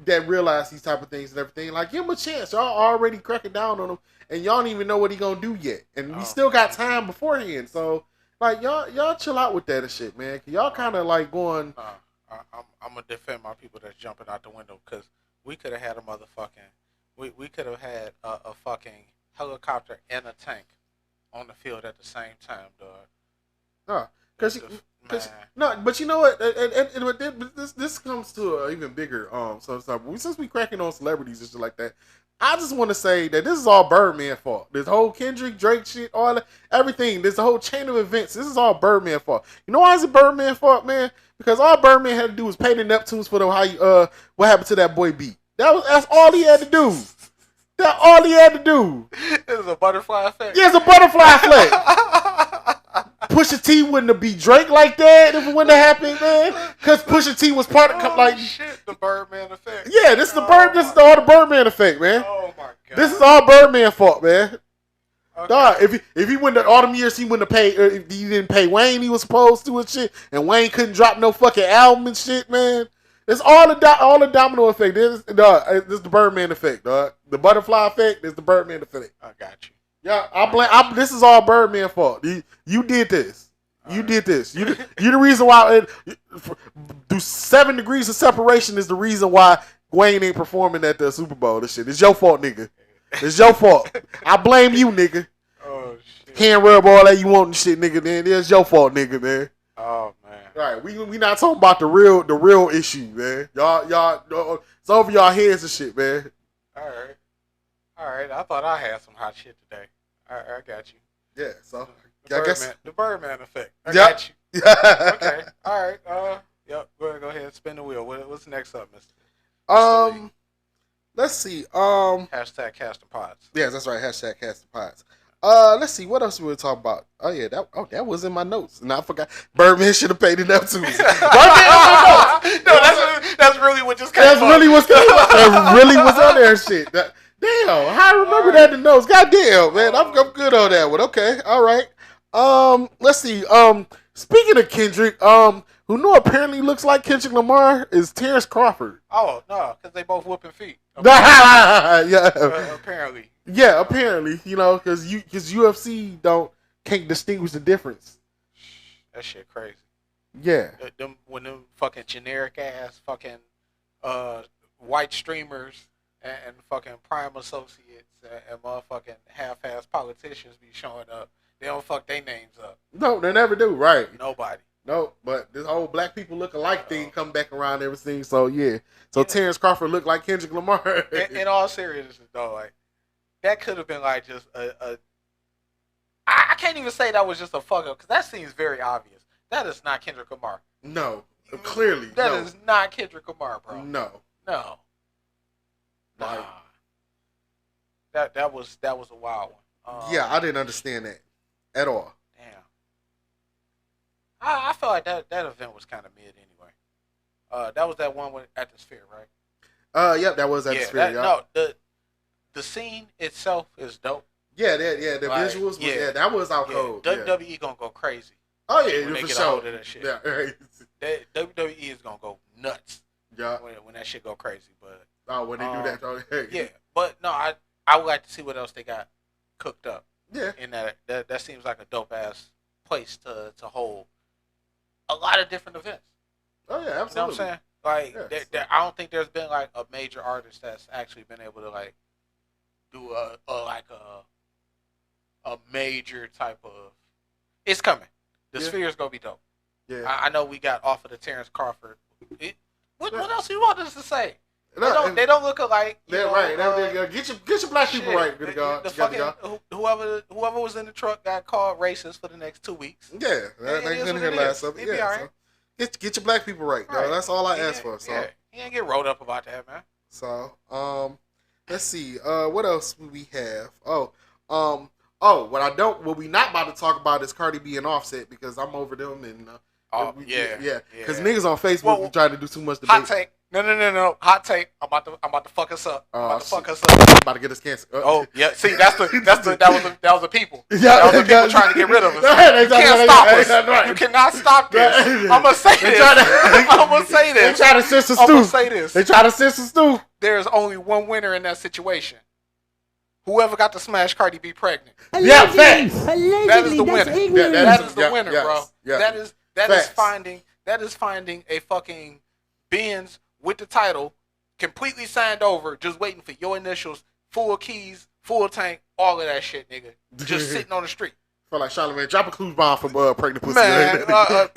that realize these type of things and everything. Like, give him a chance. Y'all already cracking down on him, and y'all don't even know what he gonna do yet. And we still got time beforehand. So, like, y'all chill out with that and shit, man. Cause y'all kind of like going. I'm gonna defend my people that's jumping out the window, because we could have had a motherfucking, we could have had a fucking helicopter and a tank on the field at the same time, dog. But you know what? This comes to an even bigger since we cracking on celebrities and shit like that. I just want to say that this is all Birdman fault. This whole Kendrick, Drake shit, everything. This whole chain of events. This is all Birdman fault. You know why is it Birdman fault, man? Because all Birdman had to do was pay the Neptunes for what happened to that boy beat. That's all he had to do. That's all he had to do. It was a butterfly effect. Yeah, it's a butterfly effect. Pusha T wouldn't have beat Drake like that if it wouldn't have happened, man. Because Pusha T was part of the Birdman effect. Yeah, this is all the Birdman effect, man. Oh my god. This is all Birdman fault, man. Okay. Dog, if he wouldn't all them years he wouldn't have paid, if he didn't pay Wayne he was supposed to and shit, and Wayne couldn't drop no fucking album and shit, man. It's all the domino effect. This is the Birdman effect, dog. The butterfly effect is the Birdman effect. I got you. Yeah, this is all Birdman fault. You did this. You did this. You the reason why. Do 7 degrees of separation is the reason why Wayne ain't performing at the Super Bowl. This shit. It's your fault, nigga. It's your fault. I blame you, nigga. Oh shit. Hand rub all that you want and shit, nigga. Then it's your fault, nigga, man. Oh man. All right, we not talking about the real issue, man. Y'all, it's over y'all heads and shit, man. All right. I thought I had some hot shit today. All right, I got you. Yeah. So the Birdman effect. I got you. Okay. All right. Yep. Go ahead. Spin the wheel. What's next up, Mr. Lee? Let's see. Hashtag casting pods. Yeah, that's right. Hashtag casting pods. Let's see. What else we were talking about? Oh yeah, that was in my notes, and I forgot. Birdman should have paid it up to me. That's really what just came. That's really what's came. That really was on there. Shit. Damn, I remember that in the notes. Goddamn, man, I'm good on that one. Okay, all right. Let's see. Speaking of Kendrick, who apparently looks like Kendrick Lamar is Terrence Crawford. Oh no, because they both whooping feet. Yeah. Apparently. Yeah, apparently. You know, because UFC can't distinguish the difference. That shit crazy. Yeah. When them fucking generic ass fucking white streamers and fucking prime associates and motherfucking half-ass politicians be showing up, they don't fuck their names up. No, they never do. Right. Nobody. No, but this whole black people look alike thing come back around and everything. So yeah. So Terrence Crawford looked like Kendrick Lamar. in all seriousness, though, like that could have been like just a. I can't even say that was just a fuck up because that seems very obvious. That is not Kendrick Lamar. No, clearly that is not Kendrick Lamar, bro. No. Like, that was a wild one. Yeah, I didn't understand that at all. Damn. I felt like that event was kind of mid anyway. That was that one at the Sphere, right? Yep, that was at the Sphere. No, the scene itself is dope. Yeah, the like, visuals. That was out cold. WWE gonna go crazy. Oh yeah, when they for get sure. a hold of that shit. Yeah, right. WWE is gonna go nuts. Yeah. When that shit go crazy, but when they do that, yeah. But no, I would like to see what else they got cooked up. Yeah. And that seems like a dope ass place to hold a lot of different events. Oh yeah, absolutely. You know what I'm saying? Like, I don't think there's been like a major artist that's actually been able to like do a major type of. It's coming. The Sphere is gonna be dope. Yeah. I know we got off of the Terrence Crawford. What else do you want us to say? They don't look alike. They're right. Get your black people right. Good God. The fucking whoever was in the truck got called racist for the next 2 weeks. Yeah, they couldn't hear last of it. Yeah, so get your black people right, though. That's all I ask for. So he ain't get rolled up about that, man. So let's see. What else do we have? What we not about to talk about is Cardi B and Offset because I'm over them and because niggas on Facebook be trying to do too much debate. Hot take. No. Hot take. I'm about to fuck us up. About to get us canceled. Yeah. See, that was the people. That was the people trying to get rid of us. You can't stop us. You cannot stop this. I'm gonna say this. They try to censor Stu. I'm gonna say this. They try to censor Stu. There is only one winner in that situation. Whoever got to smash Cardi B pregnant. Yeah, facts. That is the winner. That is the winner, bro. Yeah. That is finding a fucking Benz with the title, completely signed over, just waiting for your initials, full keys, full tank, all of that shit, nigga. Just sitting on the street. Feel like Charlamagne, drop a clue bomb for pregnant pussy. Man,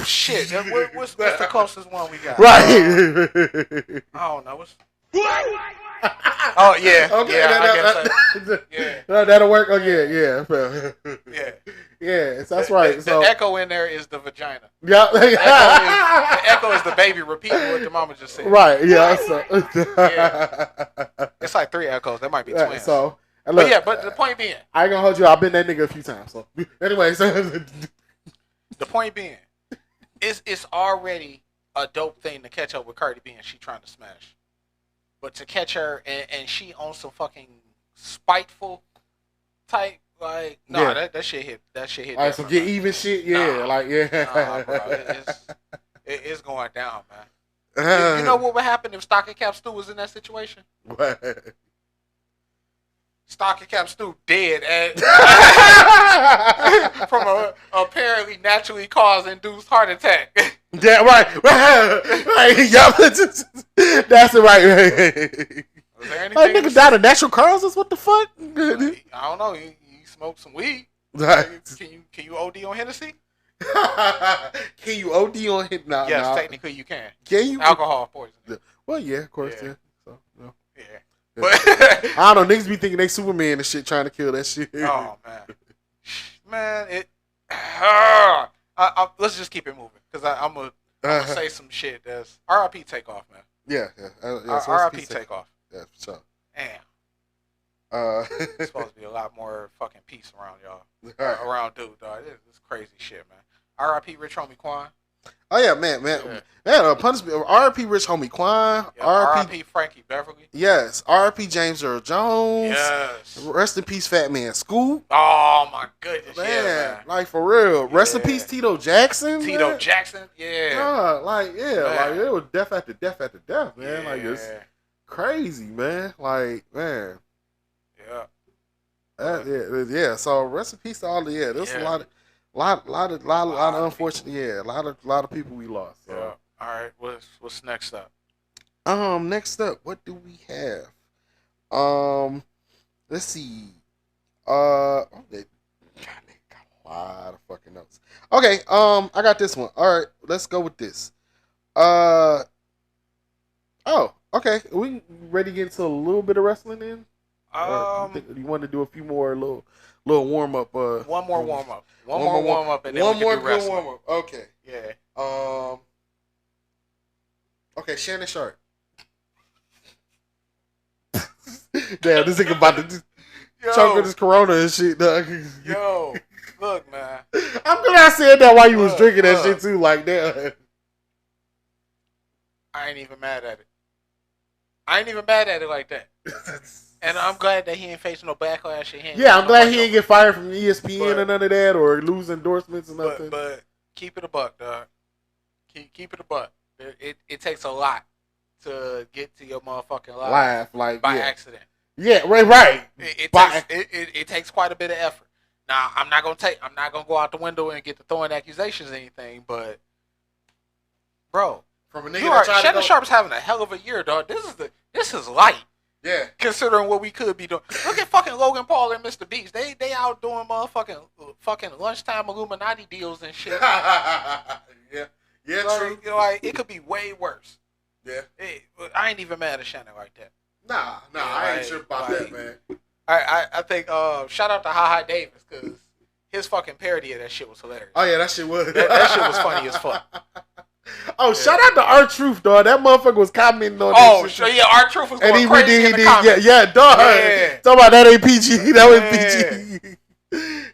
shit. What's the closest one we got? Right. I don't know. Oh yeah. Okay. I guess so. Yeah. That'll work. Oh yeah. Yeah. Yeah. That's right. The echo in there is the vagina. Yeah. The echo is the baby repeating what the mama just said. Right. Yeah. So. It's like 3 echoes. That might be twins. So. Look, but the point being, I ain't gonna hold you. I've been that nigga a few times. So anyway, the point being, it's already a dope thing to catch up with Cardi B and she trying to smash. But to catch her and she on some fucking spiteful type, like, that shit hit. All right, so get even shit, bro, it's going down, man. You know what would happen if Stocking Cap Stu was in that situation? What? Stocking Cap Stu dead from a apparently naturally caused induced heart attack. Yeah, right. Yup. That's the right. Was there anything? Like, nigga died of natural causes? What the fuck? I don't know. You smoked some weed. Right. Can you OD on Hennessy? Can you OD on Hennessy? Nah, yes, technically you can. Can you? Alcohol poisoning. Well, yeah, of course, yeah. So, yeah. But I don't know. Niggas be thinking they Superman and shit, trying to kill that shit. Oh man, let's just keep it moving because I'm gonna say some shit that's RIP Takeoff, man. Yeah. RIP Takeoff. Yeah, for sure. Damn. There's supposed to be a lot more fucking peace around y'all. Around dude, dog. This crazy shit, man. RIP Rich Homie Quan. Oh yeah, man. Punishment. R.I.P. Rich Homie Quan. R.I.P. Frankie Beverly. Yes. R.I.P. James Earl Jones. Yes. Rest in peace, Fat Man Scoop. Oh my goodness, man. Like for real. Rest in peace, Tito Jackson. Jackson. Yeah. God, like it was death after death after death, man. Like it's crazy, man. Like man. Yeah. Yeah. So rest in peace to all the there's lot of unfortunate. Yeah, a lot of people we lost. So. Yeah. All right. What's next up? Next up, what do we have? Let's see. They got a lot of fucking notes. Okay, I got this one. All right, let's go with this. Oh, okay. We ready to get into a little bit of wrestling then? You want to do a few more little warm up? One more warm up. One more warm up, and then one more good warm up. Okay. Yeah. Okay, Shannon Sharp. Damn, this nigga about to choke on this Corona and shit, dog. Yo, look, man. I'm glad I said that while you was drinking that shit too, like that. I ain't even mad at it. I ain't even mad at it like that. And I'm glad that he ain't facing no backlash. I'm glad he ain't get fired from ESPN or none of that, or lose endorsements or nothing. But keep it a buck, dog. Keep it a buck. It takes a lot to get to your motherfucking life like by accident. Yeah, right. It takes quite a bit of effort. Now, I'm not gonna go out the window and get to throwing accusations or anything, but bro, from a nigga Shannon Sharp's having a hell of a year, dog. This is light. Yeah. Considering what we could be doing. Look at fucking Logan Paul and Mr. Beast. They out doing fucking lunchtime Illuminati deals and shit. Yeah. Yeah, like, true. Like, it could be way worse. Yeah. I ain't even mad at Shannon like that. Nah, I ain't sure about that, man. I think shout out to Ha Davis, because his fucking parody of that shit was hilarious. Oh yeah, that shit was. That shit was funny as fuck. Oh, shout out to R-Truth, dog. That motherfucker was commenting on that shit. Oh, yeah, R-Truth was going crazy in the comments. Dog. Yeah. Talking about that ain't PG. That was PG.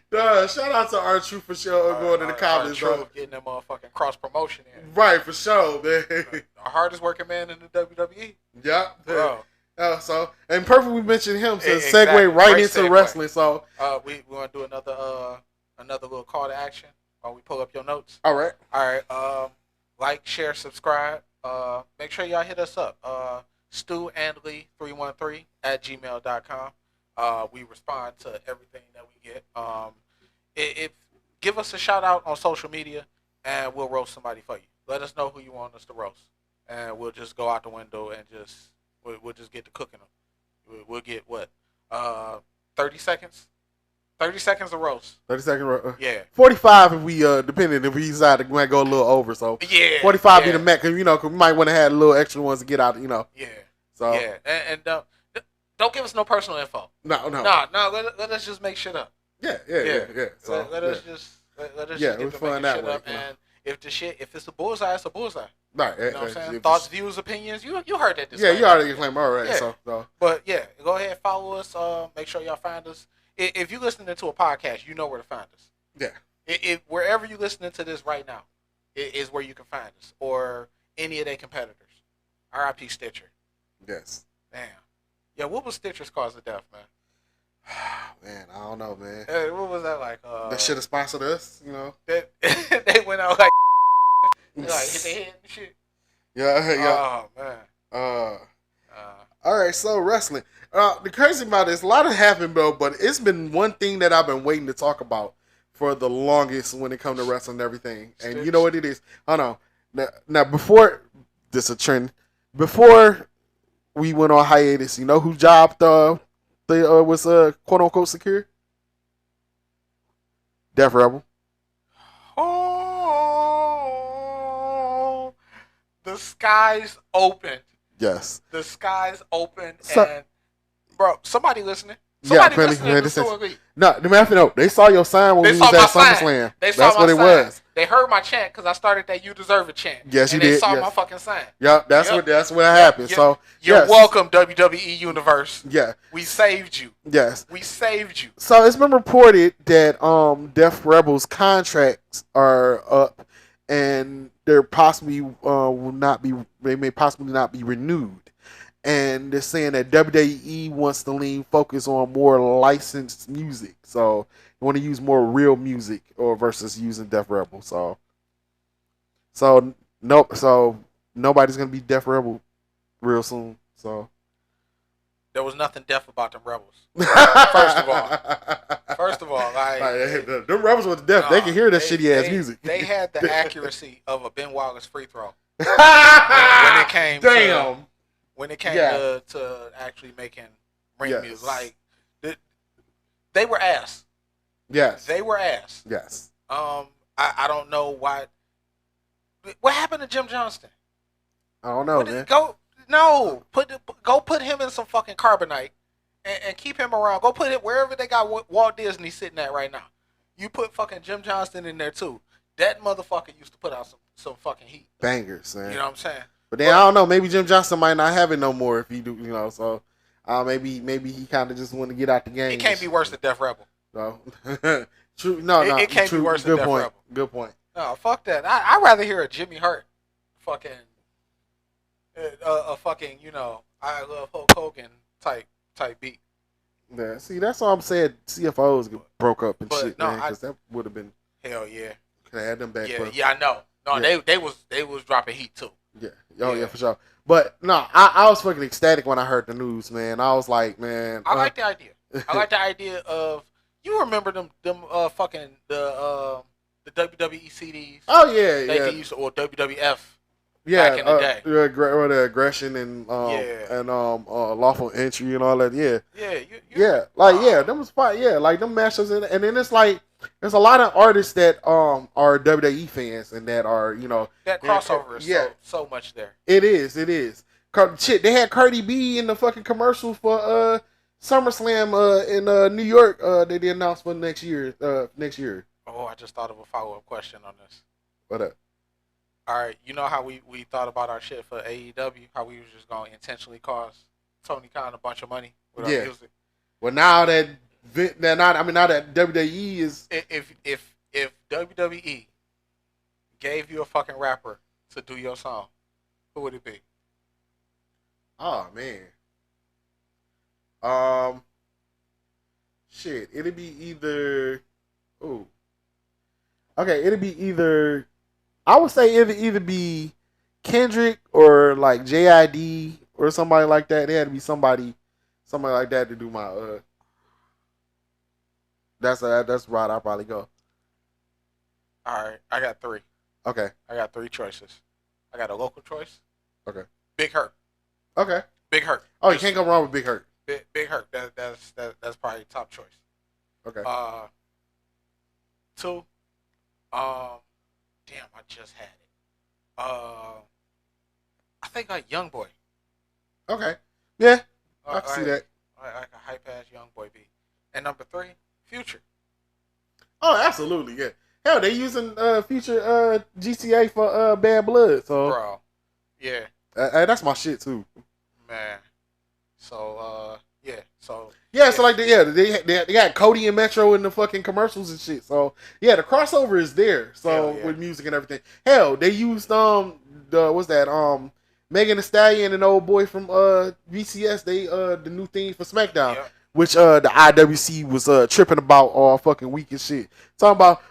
Dog, shout out to R-Truth for sure going in the comments, dog. Getting that motherfucking cross-promotion in. Right, for sure, man. The hardest working man in the WWE. Yep. Bro. And perfect we mentioned him to exactly. segue right into wrestling. So we want to do another little call to action while we pull up your notes. All right. Like, share, subscribe. Make sure y'all hit us up. Stu and Lee 313 at gmail.com. We respond to everything that we get. If give us a shout out on social media, and we'll roast somebody for you. Let us know who you want us to roast, and we'll just go out the window and we'll just get to cooking them. We'll get what 30 seconds. 30 seconds of roast. 30 seconds. Yeah. 45 if we depending if we decide to might go a little over. So yeah. 45 be the max because cause we might want to have a little extra ones to get out. Yeah. So yeah, and don't give us no personal info. No. Let us just make shit up. Yeah. So let us just get to making shit up. And if it's a bullseye, it's a bullseye. Right. You know what I'm saying? Thoughts, views, opinions. You heard that. Yeah, you already claimed. All right. Yeah. So. But yeah, go ahead, follow us. Make sure y'all find us. If you're listening to a podcast, you know where to find us. Yeah. If wherever you're listening to this right now, is where you can find us, or any of their competitors. R.I.P. Stitcher. Yes. Damn. Yeah, what was Stitcher's cause of death, man? Man, I don't know, man. What was that like? That should have sponsored us, They went out like hit their head and shit. Yeah. Oh man. All right, so wrestling. The crazy about it is a lot has happened, bro, but it's been one thing that I've been waiting to talk about for the longest when it comes to wrestling and everything. And you know what it is? Hold on. Now before this a trend, before we went on hiatus, you know who job was quote unquote secure? Def Rebel. Oh, the skies opened. Yes. The skies opened, and bro, somebody listening. No, they saw your sign when we was at SummerSlam. That's what it was. They heard my chant because I started that "You Deserve It" chant. Yes, you did. They saw my fucking sign. Yep, that's what happened. So you're welcome, WWE Universe. Yeah, we saved you. Yes, we saved you. So it's been reported that Def Rebel's contracts are up, and they're possibly they may possibly not be renewed. And they're saying that WWE wants to lean focus on more licensed music. So you want to use more real music versus using Def Rebel. So nobody's gonna be Def Rebel real soon. So there was nothing deaf about them rebels. First First of all, like them rappers with the deaf, they can hear that shitty ass music. They had the accuracy of a Ben Wallace free throw when it came. When it came to actually making ring music, like they were ass. Yes, they were ass. Yes. I don't know what happened to Jim Johnston. I don't know, man. Go put him in some fucking carbonite and keep him around. Go put it wherever they got Walt Disney sitting at right now. You put fucking Jim Johnston in there too. That motherfucker used to put out some fucking heat. Bangers, man. You know what I'm saying? But then I don't know. Maybe Jim Johnston might not have it no more if he do. You know, so maybe he kind of just want to get out the game. It can't be worse than Def Rebel. No, true. No, it can't be worse than Def Rebel. Good point. No, fuck that. I'd rather hear a Jimmy Hart fucking a fucking, you know, I love Hulk Hogan type beat. Yeah, see, that's all I'm saying. CFOs get broke up and shit, man. Because that would have been hell yeah. Could have had them back. Yeah, I know. No, they was dropping heat too. Yeah. Oh yeah, for sure. But no, I was fucking ecstatic when I heard the news, man. I was like, man. I like the idea. I like the idea of, you remember them fucking the WWE CDs? Oh yeah, they used to, or WWF. Yeah, back in the day. The aggression and lawful entry and all that. Yeah, them was fine. Yeah, like them matchups, and then it's like there's a lot of artists that are WWE fans and that are, you know, that crossover is so much there. It is. Shit, they had Cardi B in the fucking commercial for SummerSlam in New York. They did announce for next year. Oh, I just thought of a follow-up question on this. What up? All right, you know how we thought about our shit for AEW, how we was just gonna intentionally cost Tony Khan a bunch of money with our music. Well, now that WWE is, if WWE gave you a fucking rapper to do your song, who would it be? Oh man. Shit, it'd be either. Ooh. Okay, it'd be either. I would say it'd either be Kendrick or like JID or somebody like that. There had to be somebody like that to do my That's right. I'll probably go. All right, I got 3. Okay. I got 3 choices. I got a local choice. Okay. Big Hurt. Okay. Big Hurt. Oh, you can't go wrong with Big Hurt. Big Hurt. That's probably top choice. Okay. 2. Damn, I just had it. I think like Young Boy. Okay. Yeah. I can see that. Like a hype ass Young Boy beat. And number 3, Future. Oh, absolutely, yeah. Hell, they using Future GCA for Bad Blood, so bro. Yeah. That's my shit too. Man. So So like they got Cody and Metro in the fucking commercials and shit. So yeah, the crossover is there. So with music and everything. Hell, they used Megan Thee Stallion and old boy from VCS. They the new theme for SmackDown, which the IWC was tripping about all fucking week and shit. Talking about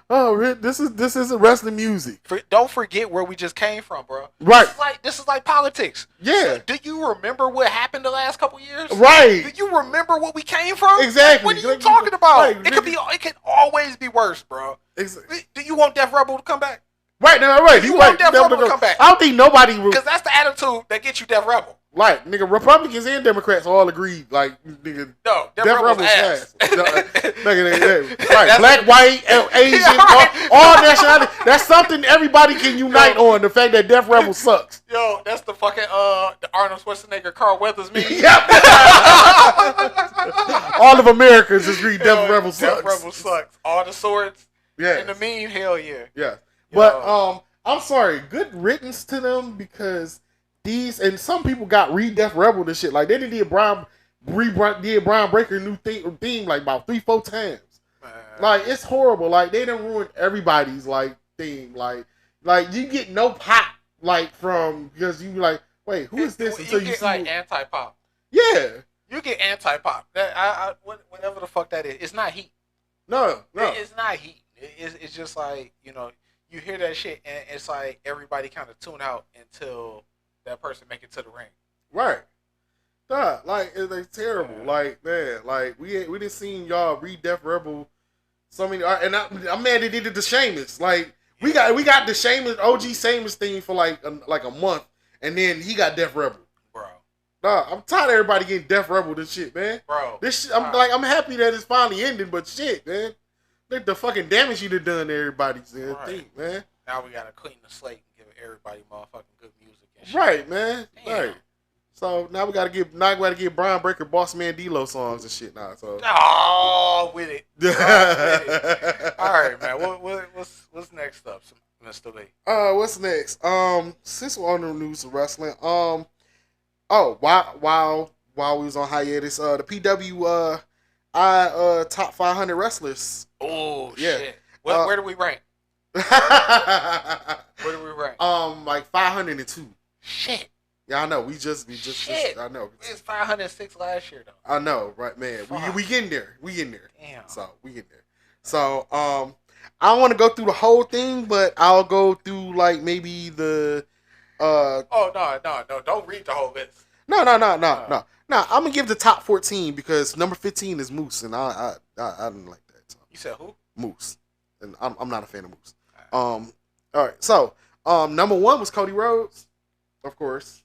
this isn't wrestling music. Don't forget where we just came from, bro. Right. This is like politics. Yeah. So, do you remember what happened the last couple years? Right. Do you remember what we came from? Exactly. What are you talking about? Right. It could always be worse, bro. Do you want Def Rebel to come back? Right, no, right. You want Def Rebel to come back? I don't think nobody because that's the attitude that gets you Def Rebel. Like, nigga, Republicans and Democrats all agreed. Like, nigga, no, Def Rebel's ass. Right, black, white, Asian, all nationality. That's something everybody can unite on. The fact that Def Rebel sucks. Yo, that's the fucking the Arnold Schwarzenegger, Carl Weathers meme. Yep. All of America just read Def Rebel sucks. Def Rebel sucks. All the swords. Yeah. And the meme, hell yeah. Yeah. But I'm sorry, good riddance to them because and some people got Def Rebel and shit. Like they did Brian Breaker new theme like about 3-4 times. Like it's horrible. Like they done ruined everybody's like theme. Like you get no pop like from because you like wait who is this until you get see like anti-pop. Yeah. You get anti-pop. That whatever the fuck that is. It's not heat. No. It's not heat. It's just like, you know, you hear that shit and it's like everybody kind of tune out until that person make it to the ring. Right. Like it's terrible. Like man, like we didn't seen y'all read Def Rebel So many, and I'm mad they did it to Sheamus. Like we got the Sheamus OG Sheamus thing for like a month, and then he got Def Rebel. Bro. Nah, I'm tired of everybody getting Def Rebel this shit, man. Bro. This shit, I'm happy that it's finally ending, but shit, man. Look the fucking damage you done to everybody's thing, man. Now we gotta clean the slate and give everybody motherfucking good music and shit. Right, man. Damn. Right. So now we gotta get Brian Breaker, Boss Man D-Lo songs and shit now. So with it. All right, man. What's next up, Mr. Lee? What's next? Since we're on the news of wrestling, while we was on hiatus, the PW top 500 wrestlers. Oh yeah. Shit. Where do we rank? Where do we rank? Like 502. Shit. Yeah, I know. We just Shit. I know. It was 506 last year though. I know, right, man. We getting there. Damn. So we getting there. So I don't want to go through the whole thing, but I'll go through like maybe the. Oh no! Don't read the whole list. No. I'm gonna give the top 14 because number 15 is Moose, and I didn't like that. So. You said who? Moose, and I'm not a fan of Moose. All right. So number 1 was Cody Rhodes, of course.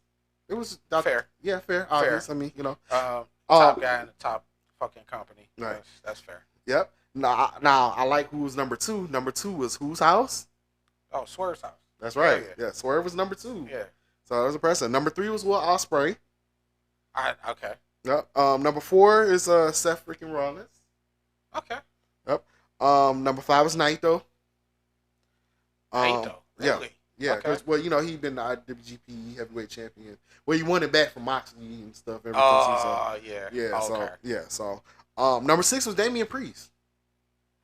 It was fair. Yeah, fair. Obvious. I mean, top guy in the top fucking company. Right. That's fair. Yep. Now I like who was number 2. Number 2 was whose house? Oh, Swerve's house. That's right. Yeah. Swerve was number 2. Yeah. So that was impressive. Number 3 was Will Ospreay. Okay. Yep. Number 4 is Seth freaking Rollins. Okay. Yep. Number 5 is Naito. Naito. Really? Yeah. Okay. Well, he'd been the IWGP Heavyweight Champion. Well, he won it back from Moxley and stuff. Yeah. Yeah. Okay. So number 6 was Damian Priest.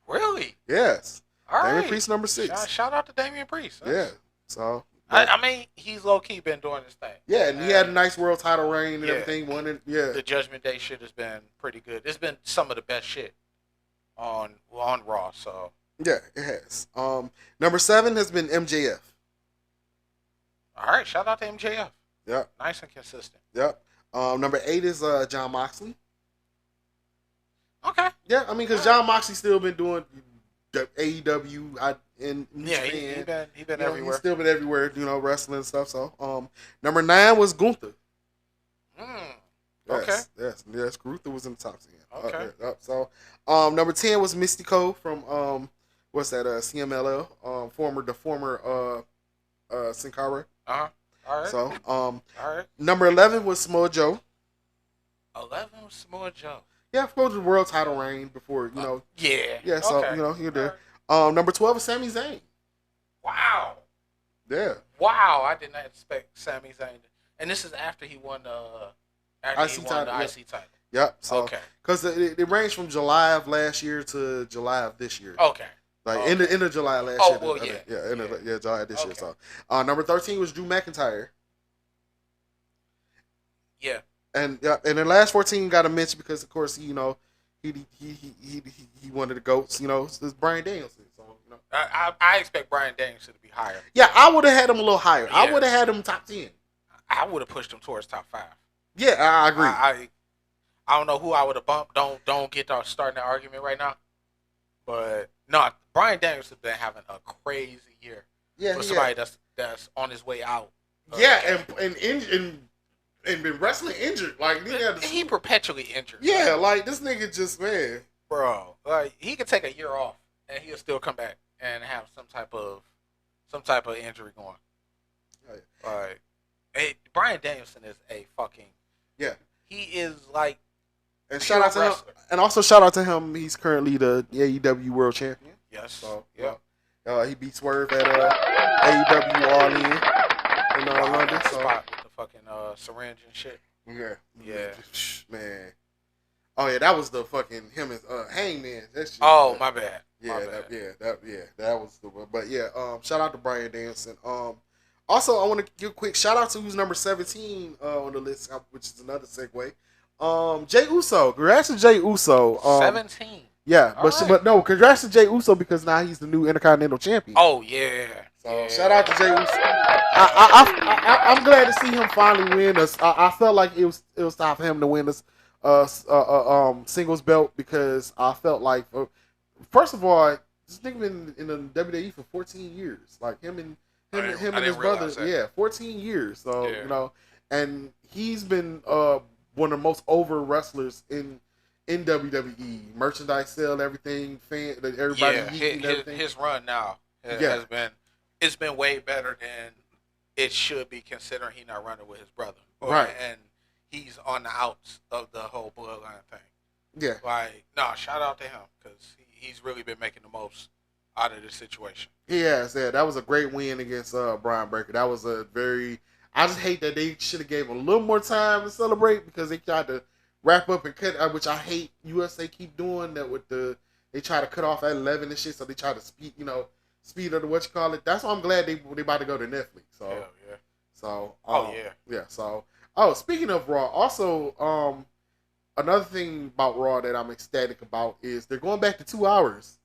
Really? Yes. All Damian right. Priest number 6. Shout out to Damian Priest. Yeah. So. I mean, he's low key been doing his thing. Yeah, and he had a nice world title reign and everything. Won it. Yeah. The Judgment Day shit has been pretty good. It's been some of the best shit on Raw. So. Yeah, it has. Number 7 has been MJF. All right, shout out to MJF. Yep. Nice and consistent. Yep. Number 8 is John Moxley. Okay. Yeah, I mean, because John Moxley still been doing AEW in Japan. He been everywhere. He's still been everywhere, wrestling and stuff. So, number 9 was Gunther. Okay. Yes. Gunther was in the top 10. Okay. So, number 10 was Mystico from what's that? CMLL. The former Sin Cara. All right. So, all right. Number 11 was Samoa Joe. 11 was Samoa Joe. Yeah, of course, the world title reign before, Yeah. Yeah, so, okay. you're there. Right. Number 12 is Sami Zayn. Wow. Yeah. Wow, I did not expect Sami Zayn. And this is after he won the IC title. Yep. So, okay. Because it ranged from July of last year to July of this year. Okay. Like end of July last year. Oh, well, yeah. Yeah, July this year. So, number 13 was Drew McIntyre. Yeah. And the last 14 got a mention because, of course, he one of the goats. It's Bryan Danielson. So, I expect Bryan Danielson to be higher. Yeah, I would have had him a little higher. Yeah. I would have had him top 10. I would have pushed him towards top 5. Yeah, I agree. I don't know who I would have bumped. Don't get to starting that argument right now. But no, Bryan Danielson been having a crazy year. Yeah, for somebody that's on his way out. Yeah, and been wrestling injured. Like he perpetually injured. Yeah, like this nigga just bro. Like he could take a year off and he'll still come back and have some type of injury going. Like, Bryan Danielson is a fucking He is like. And shout out to him, and also shout out to him. He's currently the AEW World Champion. Yes. So yeah. He beat Swerve at AEW All In London. So. Spot with the fucking syringe and shit. Yeah. Man. Oh yeah, that was the fucking him and Hangman. That shit. Oh my bad. That was the one. But yeah, shout out to Bryan Danielson. Also, I want to give a quick shout out to who's number 17 on the list, which is another segue. Jay Uso. Congrats to Jay Uso. 17. Yeah, but no, congrats to Jay Uso because now he's the new Intercontinental Champion. Oh yeah. So shout out to Jay Uso. I'm glad to see him finally win us. I felt like it was time for him to win this singles belt because I felt like first of all, this nigga been in the WWE for 14 years. Like him and his brother, yeah, 14 years. So and he's been one of the most over wrestlers in WWE. Merchandise sale, everything, everybody eating everything. His run now has been way better than it should be, considering he's not running with his brother, right? And he's on the outs of the whole bloodline thing. Yeah, like shout out to him because he's really been making the most out of this situation. He has. Yeah, that was a great win against Brian Breaker. That was a very. I just hate that they should have gave him a little more time to celebrate because they tried to wrap up and cut, which I hate. USA keep doing that with they try to cut off at 11 and shit, so they try to speed of the what you call it. That's why I'm glad they about to go to Netflix. So yeah. So yeah. So speaking of Raw, also another thing about Raw that I'm ecstatic about is they're going back to 2 hours.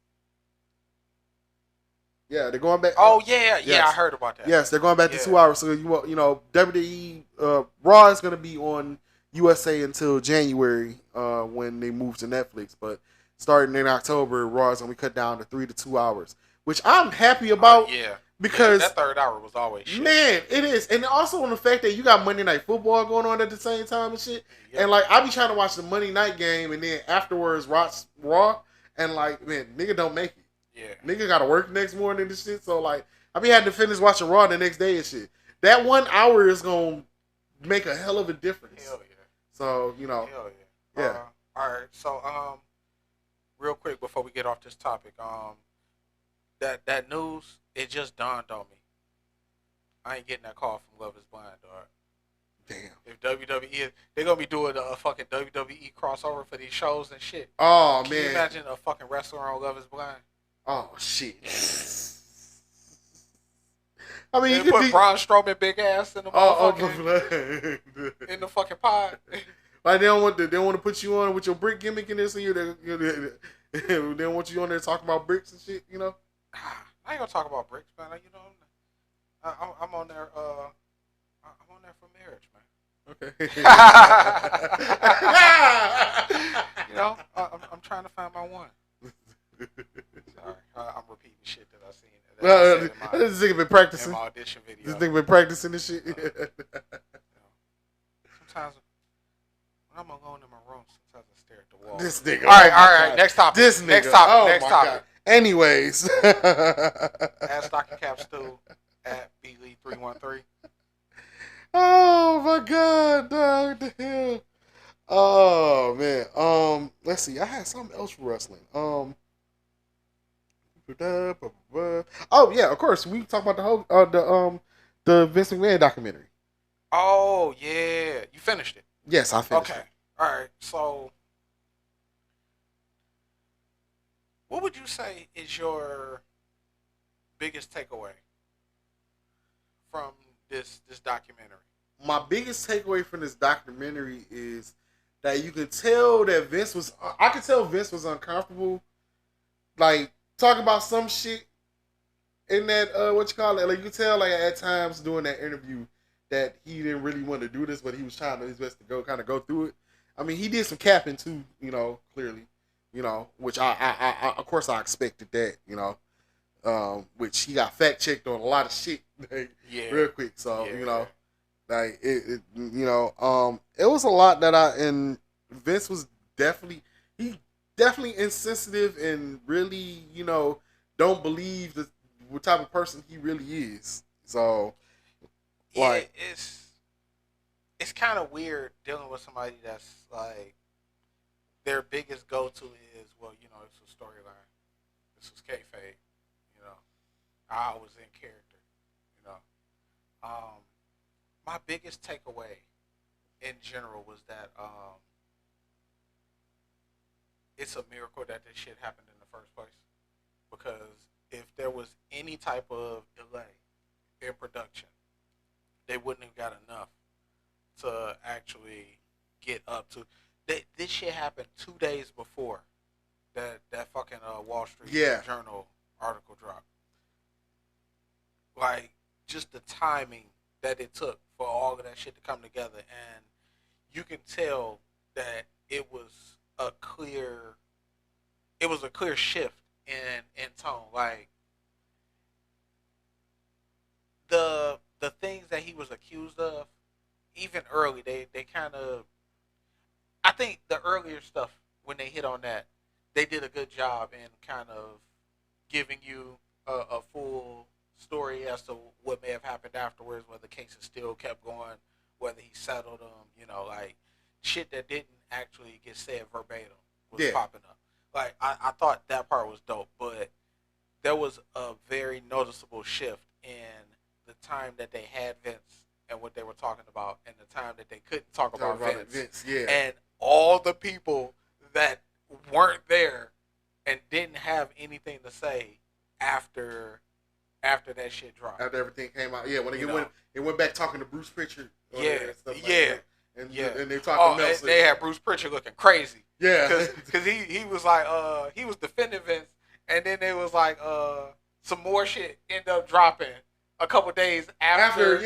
Yeah, they're going back. Oh yeah, yes. I heard about that. Yes, they're going back to 2 hours. So WWE Raw is going to be on USA until January when they move to Netflix. But starting in October, Raw is going to be cut down to 3 to 2 hours, which I'm happy about. Because that third hour was always shit. Man, it is, and also on the fact that you got Monday Night Football going on at the same time and shit. Yep. And like I be trying to watch the Monday night game, and then afterwards watch Raw, and like man, nigga don't make it. Yeah. Nigga gotta work next morning and shit. So like I be having to finish watching Raw the next day and shit. That 1 hour is gonna make a hell of a difference. Hell yeah. So, Hell yeah. Yeah. Alright, so real quick before we get off this topic, that news, it just dawned on me. I ain't getting that call from Love is Blind, dog. Damn. If WWE, they're gonna be doing a fucking WWE crossover for these shows and shit. Oh man. Can you imagine a fucking wrestler on Love is Blind? Oh shit! I mean, you put Braun Strowman big ass in the in the fucking pod. Like they don't want to put you on with your brick gimmick in this, and they don't want you on there talking about bricks and shit. I ain't gonna talk about bricks, man. I'm on there. I'm on there for marriage, man. Okay. I'm trying to find my one. Sorry, I'm repeating shit that I seen. This nigga been practicing. In my audition video. This nigga been practicing this shit. Sometimes when I'm alone in my room, sometimes I stare at the wall. This nigga. All right. Next topic. This nigga. Next topic. God. Anyways. At Stocking Cap Stu at BLee313. Oh my God, dog. The hell. Oh man. Let's see. I had something else for wrestling. Oh yeah, of course. We talk about the whole the Vince McMahon documentary. Oh yeah, you finished it. Yes, I finished it. Okay. All right. So, what would you say is your biggest takeaway from this documentary? My biggest takeaway from this documentary is that you could tell that I could tell Vince was uncomfortable, like talking about some shit in that what you call it. Like you could tell, like at times during that interview, that he didn't really want to do this, but he was trying his best to go through it. I mean, he did some capping too, clearly, which I of course I expected that, which he got fact checked on a lot of shit, real quick. So like it was a lot that and Vince was definitely insensitive and really, don't believe what type of person he really is. So, like, it's kind of weird dealing with somebody that's like their biggest go-to is, well, it's a storyline, this is kayfabe, I was in character, my biggest takeaway in general was that it's a miracle that this shit happened in the first place. Because if there was any type of delay in production, they wouldn't have got enough to actually get up to. This shit happened 2 days before that fucking Wall Street Journal article dropped. Like, just the timing that it took for all of that shit to come together, and you can tell that it was a clear shift in tone. Like the things that he was accused of, even early, they kind of. I think the earlier stuff when they hit on that, they did a good job in kind of giving you a full story as to what may have happened afterwards, whether the cases still kept going, whether he settled them, like shit that didn't actually get said verbatim was popping up. Like I thought that part was dope, but there was a very noticeable shift in the time that they had Vince and what they were talking about, and the time that they couldn't talk about Vince. Yeah. And all the people that weren't there and didn't have anything to say after that shit dropped. After everything came out, when it went back talking to Bruce Pritchard. And stuff like that. And they talked to Nelson. They had Bruce Pritchard looking crazy. Yeah, because he was like he was defending Vince, and then there was like some more shit ended up dropping a couple days after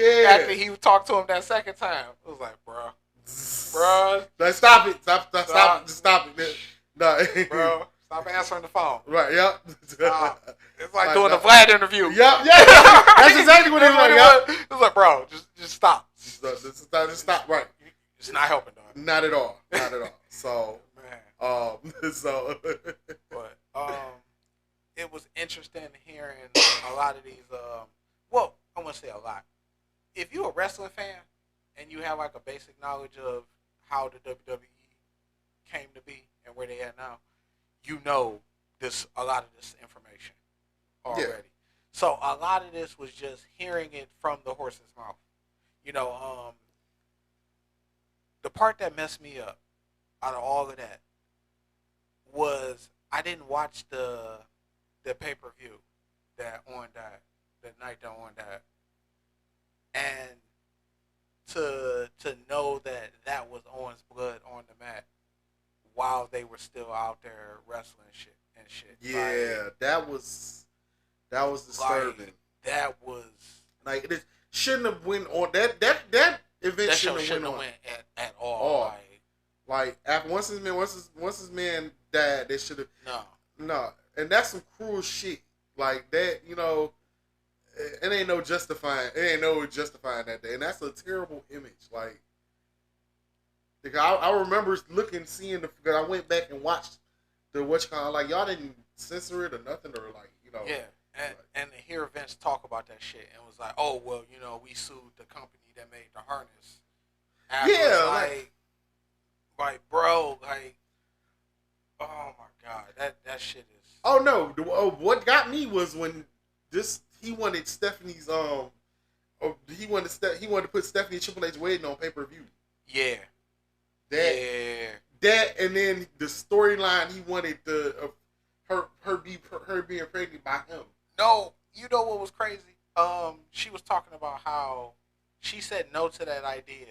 he talked to him that second time. It was like, bro, like, stop it, stop it, no, bro. Stop answering the phone. Right, yep. It's like doing a Vlad interview. Yep, yeah. That's exactly what it was like. Yep. It's like, bro, just stop. Just stop, right. It's not helping, dog. Not at all. So, man. But, it was interesting hearing a lot of these, well, I won't say a lot. If you're a wrestling fan and you have like a basic knowledge of how the WWE came to be and where they at now, you know a lot of this information already. Yeah. So a lot of this was just hearing it from the horse's mouth. The part that messed me up out of all of that was I didn't watch the pay-per-view that Owen died, the night that Owen died. And to know that was Owen's blood on the mat while they were still out there wrestling shit. Yeah, like, that was disturbing. Like, that was like it shouldn't have went on that event shouldn't have went at all. Like after once his man died, they should have no, and that's some cruel shit like that. It ain't no justifying that day, and that's a terrible image. Like I remember seeing because I went back and watched the like y'all didn't censor it or nothing or like yeah, and to hear Vince talk about that shit and was like, oh well, we sued the company that made the harness. Like bro, like oh my god, that shit is. Oh no, what got me was when he wanted Stephanie's he wanted to put Stephanie and Triple H wedding on pay-per-view. Yeah. That and then the storyline he wanted her being pregnant by him. No, you know what was crazy? She was talking about how she said no to that idea,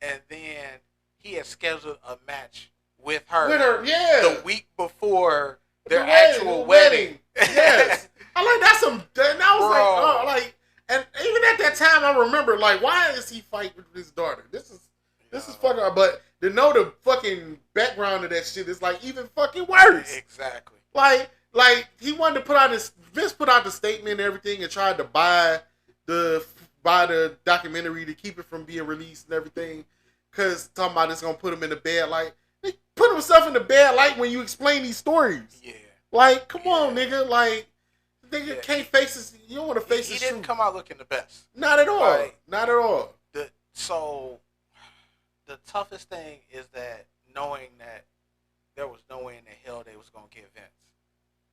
and then he had scheduled a match with her the week before their actual wedding. Yes, I like that's some. And I was like, and even at that time, I remember like, why is he fighting with his daughter? This is fucking. But to know the fucking background of that shit is like even fucking worse. Exactly. Like he wanted to Vince put out the statement and everything and tried to buy the documentary to keep it from being released and everything. Cause talking about it's gonna put him in the bad light. He put himself in the bad light when you explain these stories. Yeah. Like, come on, nigga. Like, nigga can't face this. You don't want to face this. He didn't come out looking the best. Not at all. Like, not at all. So the toughest thing is that knowing that there was no way in the hell they was gonna get Vince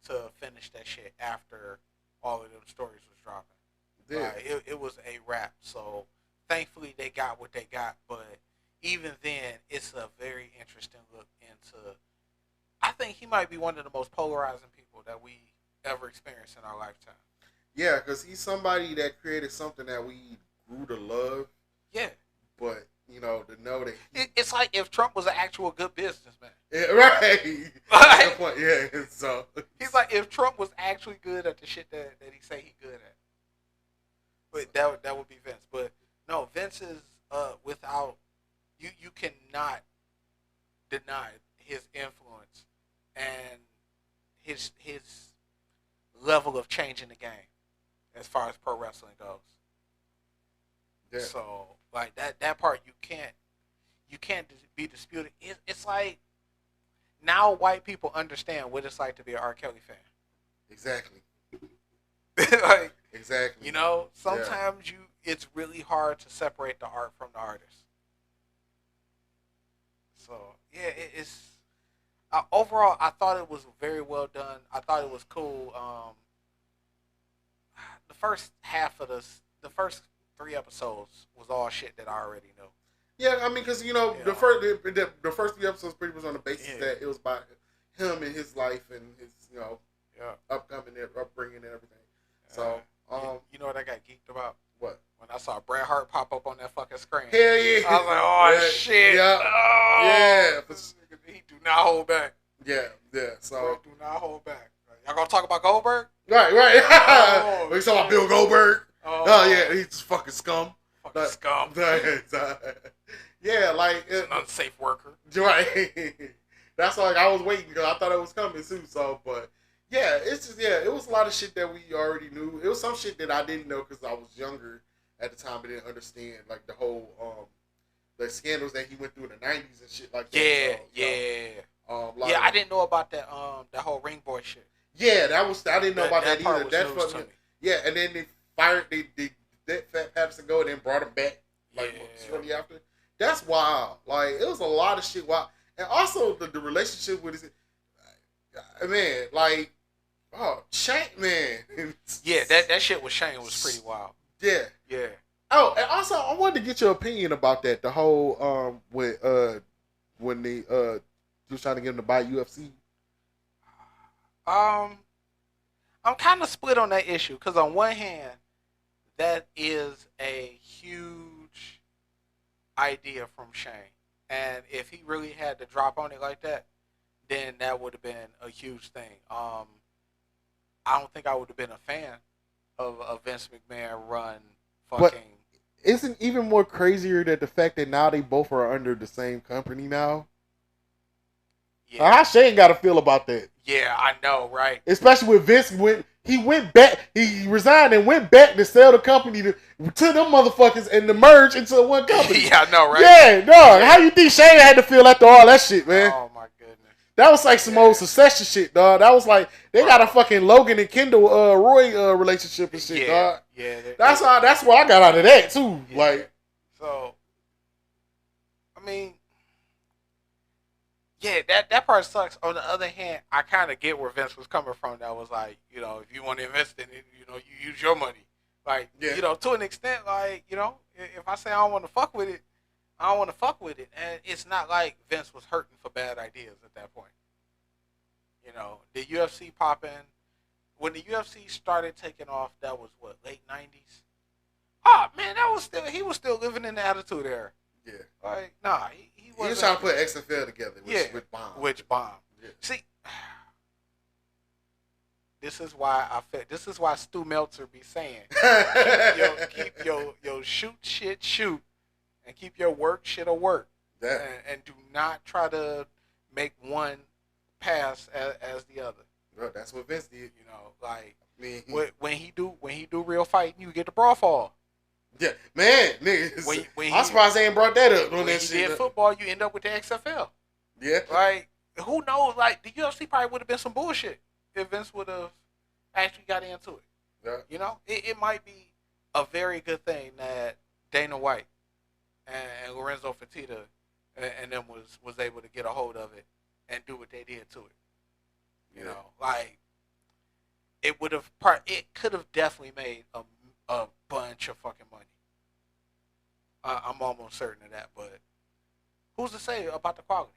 to finish that shit after all of them stories was dropping. Yeah. It was a wrap. So thankfully they got what they got, but even then it's a very interesting look into. I think he might be one of the most polarizing people that we ever experienced in our lifetime. Yeah, because he's somebody that created something that we grew to love. Yeah. But, to know that... It's like if Trump was an actual good businessman. Yeah, right. Good point. Yeah, so... He's like if Trump was actually good at the shit that he say he good at. But that would be Vince. But, no, Vince is without... You cannot deny his influence and his level of changing the game as far as pro wrestling goes. Yeah. So like that part you can't be disputed. It's like now white people understand what it's like to be an R. Kelly fan. Exactly. Like, exactly. You know, sometimes it's really hard to separate the art from the artist. So yeah, it's overall I thought it was very well done. I thought it was cool. The first half of the first 3 episodes was all shit that I already knew. Yeah, I mean, because the first 3 episodes pretty much on the basis that it was about him and his life and his upcoming upbringing and everything. So you know what I got geeked about? What? When I saw Bret Hart pop up on that fucking screen. Hell yeah! I was like, oh shit! Yeah, oh, yeah. He do not hold back. Yeah. So Bro, do not hold back. Y'all gonna talk about Goldberg? Right. Oh, we talking about Bill Goldberg. Oh yeah, he's fucking scum. Fucking scum. Yeah, like he's an unsafe worker. Right. That's like I was waiting because I thought it was coming soon. So, but yeah, it's just it was a lot of shit that we already knew. It was some shit that I didn't know because I was younger at the time. I didn't understand like the whole the scandals that he went through in the '90s and shit like that. I didn't know about that whole ring boy shit. Yeah, I didn't know about that either. That's fucking yeah, and then they fired they let Fat Patterson go and then brought him back shortly after. That's wild. Like it was a lot of shit wild, and also the relationship with his man, like Shane, man. Yeah, that shit with Shane was pretty wild. Yeah. Oh, and also I wanted to get your opinion about that. The whole when they was trying to get him to buy UFC. I'm kind of split on that issue because on one hand, that is a huge idea from Shane, and if he really had to drop on it like that, then that would have been a huge thing. I don't think I would have been a fan of a Vince McMahon run fucking. But isn't even more crazier that the fact that now they both are under the same company now? Yeah. How Shane got to feel about that? Yeah, I know, right? Especially with Vince when he went back, he resigned and went back to sell the company to them motherfuckers and to merge into one company. Yeah, I know, right? Yeah, dog. How you think Shane had to feel after all that shit, man? Oh my goodness. That was like some old succession shit, dog. That was like they got a fucking Logan and Kendall Roy relationship and shit, dog. Yeah, that's what I got out of that too. Yeah. Like, so, I mean, yeah, that part sucks. On the other hand, I kind of get where Vince was coming from. That was like, if you want to invest in it, you use your money. Like, to an extent, like, if I say I don't want to fuck with it, I don't want to fuck with it. And it's not like Vince was hurting for bad ideas at that point. The UFC popping. When the UFC started taking off, that was what, late 90s? Oh, man, he was still living in the Attitude Era. Yeah. Like, nah, he wasn't. He was trying to put XFL together with Bomb. Which Bomb. Yeah. See, this is why Stu Meltzer be saying, keep your shoot shit shoot, and keep your work shit a work. And do not try to make one pass as the other. Bro, that's what Vince did. Like when he do real fighting, you get the brawl fall. Yeah, man, niggas. I'm surprised they ain't brought that up. When he did football, you end up with the XFL. Yeah. Like, who knows? Like, the UFC probably would have been some bullshit if Vince would have actually got into it. Yeah. It might be a very good thing that Dana White and Lorenzo Fertitta and them was able to get a hold of it and do what they did to it. Like, it could have definitely made a bunch of fucking money. I'm almost certain of that, but who's to say about the quality?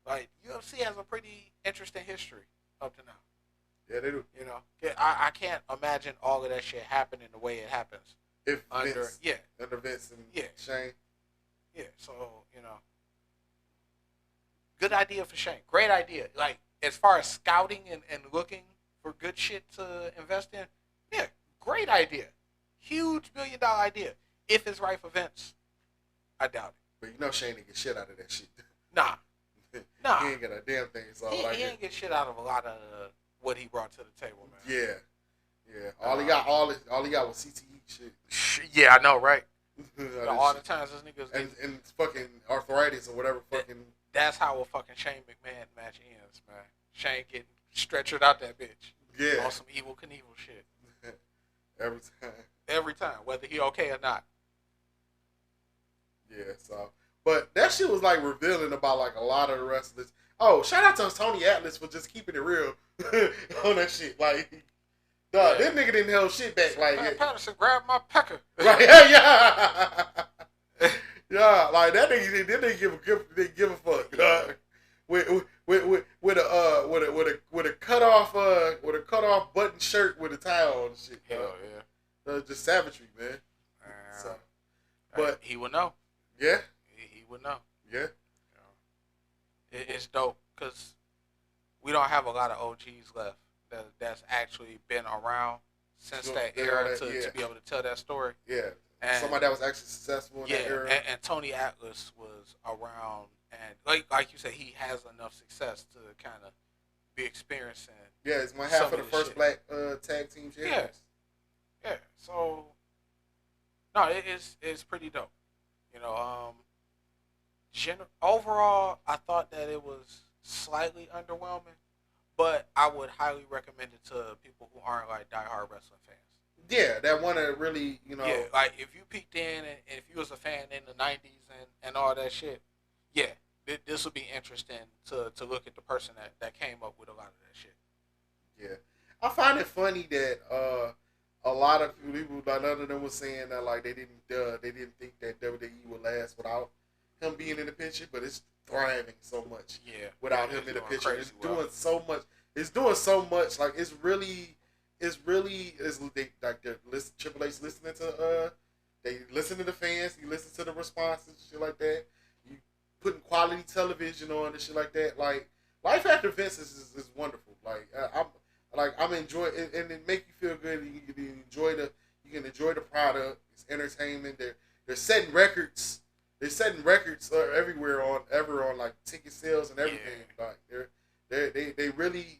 Like UFC has a pretty interesting history up to now. Yeah, they do. I can't imagine all of that shit happening the way it happens. Under Vince and Shane. Yeah, so good idea for Shane. Great idea. Like as far as scouting and looking for good shit to invest in, yeah, great idea. Huge $1 billion idea. If it's right for Vince, I doubt it. But Shane didn't get shit out of that shit. Nah. He ain't get a damn thing. So he ain't get shit out of a lot of what he brought to the table, man. Yeah. All he got was CTE shit. Yeah, I know, right? All the times this niggas and fucking arthritis or whatever. That's how a fucking Shane McMahon match ends, man. Shane getting stretchered out that bitch. Yeah. On some Evil Knievel shit. Every time, whether he okay or not. Yeah. So, but that shit was like revealing about like a lot of the wrestlers. Oh, shout out to Tony Atlas for just keeping it real on that shit. Like, dog, this nigga didn't hold shit back. Like, Patterson grabbed my pecker. Right? Yeah. Yeah, like that nigga didn't give a fuck. With a cut off button shirt with a towel and shit. Hell yeah. Just savagery, man. So, but he would know. Yeah. He would know. Yeah. It's dope because we don't have a lot of OGs left that's actually been around since that era to be able to tell that story. Yeah. And somebody that was actually successful in that era. And Tony Atlas was around, and like you said, he has enough success to kind of be experiencing. Yeah, it's one half of the first black tag team champions. Yeah. So, no, it's pretty dope. You know, overall, I thought that it was slightly underwhelming, but I would highly recommend it to people who aren't like diehard wrestling fans. Yeah, that want to really, you know. Yeah, like if you peeked in and if you was a fan in the 90s and all that shit, yeah, this would be interesting to look at the person that came up with a lot of that shit. Yeah. I find it funny that a lot of people, none of them was saying that like they didn't think that WWE would last without him being in the picture, but it's thriving so much. Yeah. Without him in the picture, it's doing so much. It's doing so much. Like it's really like Triple H listening to they listen to the fans, you listen to the responses and shit like that. You putting quality television on and shit like that. Like Life After Vince is wonderful. I'm enjoying it, and it make you feel good. You can enjoy the product. It's entertainment. They're setting records. They're setting records everywhere on like ticket sales and everything. Yeah. Like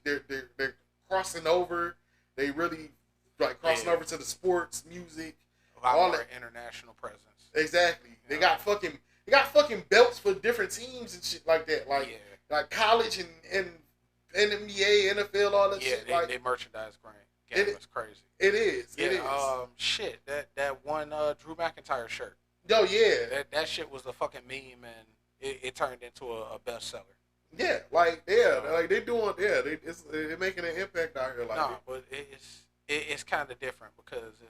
they're crossing over. They really like crossing over to the sports, music, all more international presence. Exactly. They got fucking belts for different teams and shit like that. Like college and NBA, NFL, all that shit. They merchandise game is crazy. It is. Yeah. It is. Shit. That one Drew McIntyre shirt. Oh yeah. That shit was a fucking meme and it turned into a bestseller. Yeah, like they doing they're making an impact out here. Like but it's kind of different because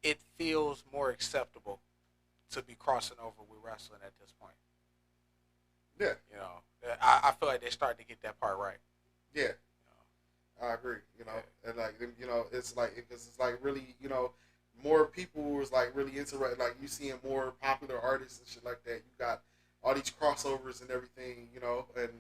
it feels more acceptable to be crossing over with wrestling at this point. Yeah, you know, I feel like they're starting to get that part right. Yeah, you know? I agree. You know, and like you know, it's like because it's like really more people is like really into like you seeing more popular artists and shit like that. You got all these crossovers and everything, and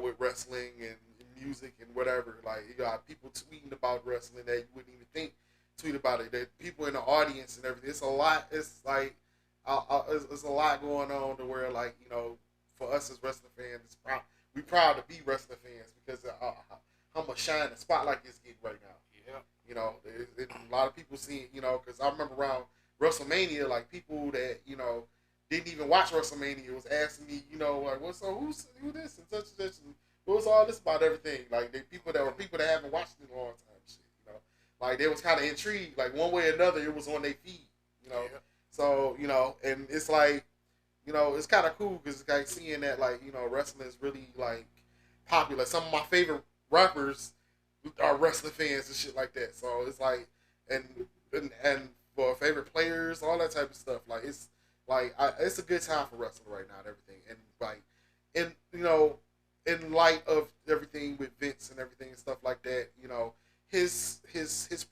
with wrestling and music and whatever. Like you got people tweeting about wrestling that you wouldn't even think tweet about it. That people in the audience and everything. It's a lot. It's like it's a lot going on to where like for us as wrestling fans, we proud to be wrestling fans because how much shine the spotlight is getting right now. Yeah. A lot of people seeing because I remember around WrestleMania, like people that didn't even watch WrestleMania was asking me, like, who this and such and such, and what was all this about everything? Like, people that haven't watched it in a long time, shit, like they was kind of intrigued, like one way or another, it was on their feed, Yeah. So and it's like, it's kind of cool because it's like seeing that like wrestling is really like popular. Some of my favorite rappers are wrestling fans and shit like that. So it's like and for favorite players, all that type of stuff, like it's. Like it's a good time for wrestling right now and everything, and like, in light of everything with Vince and everything and stuff like that, his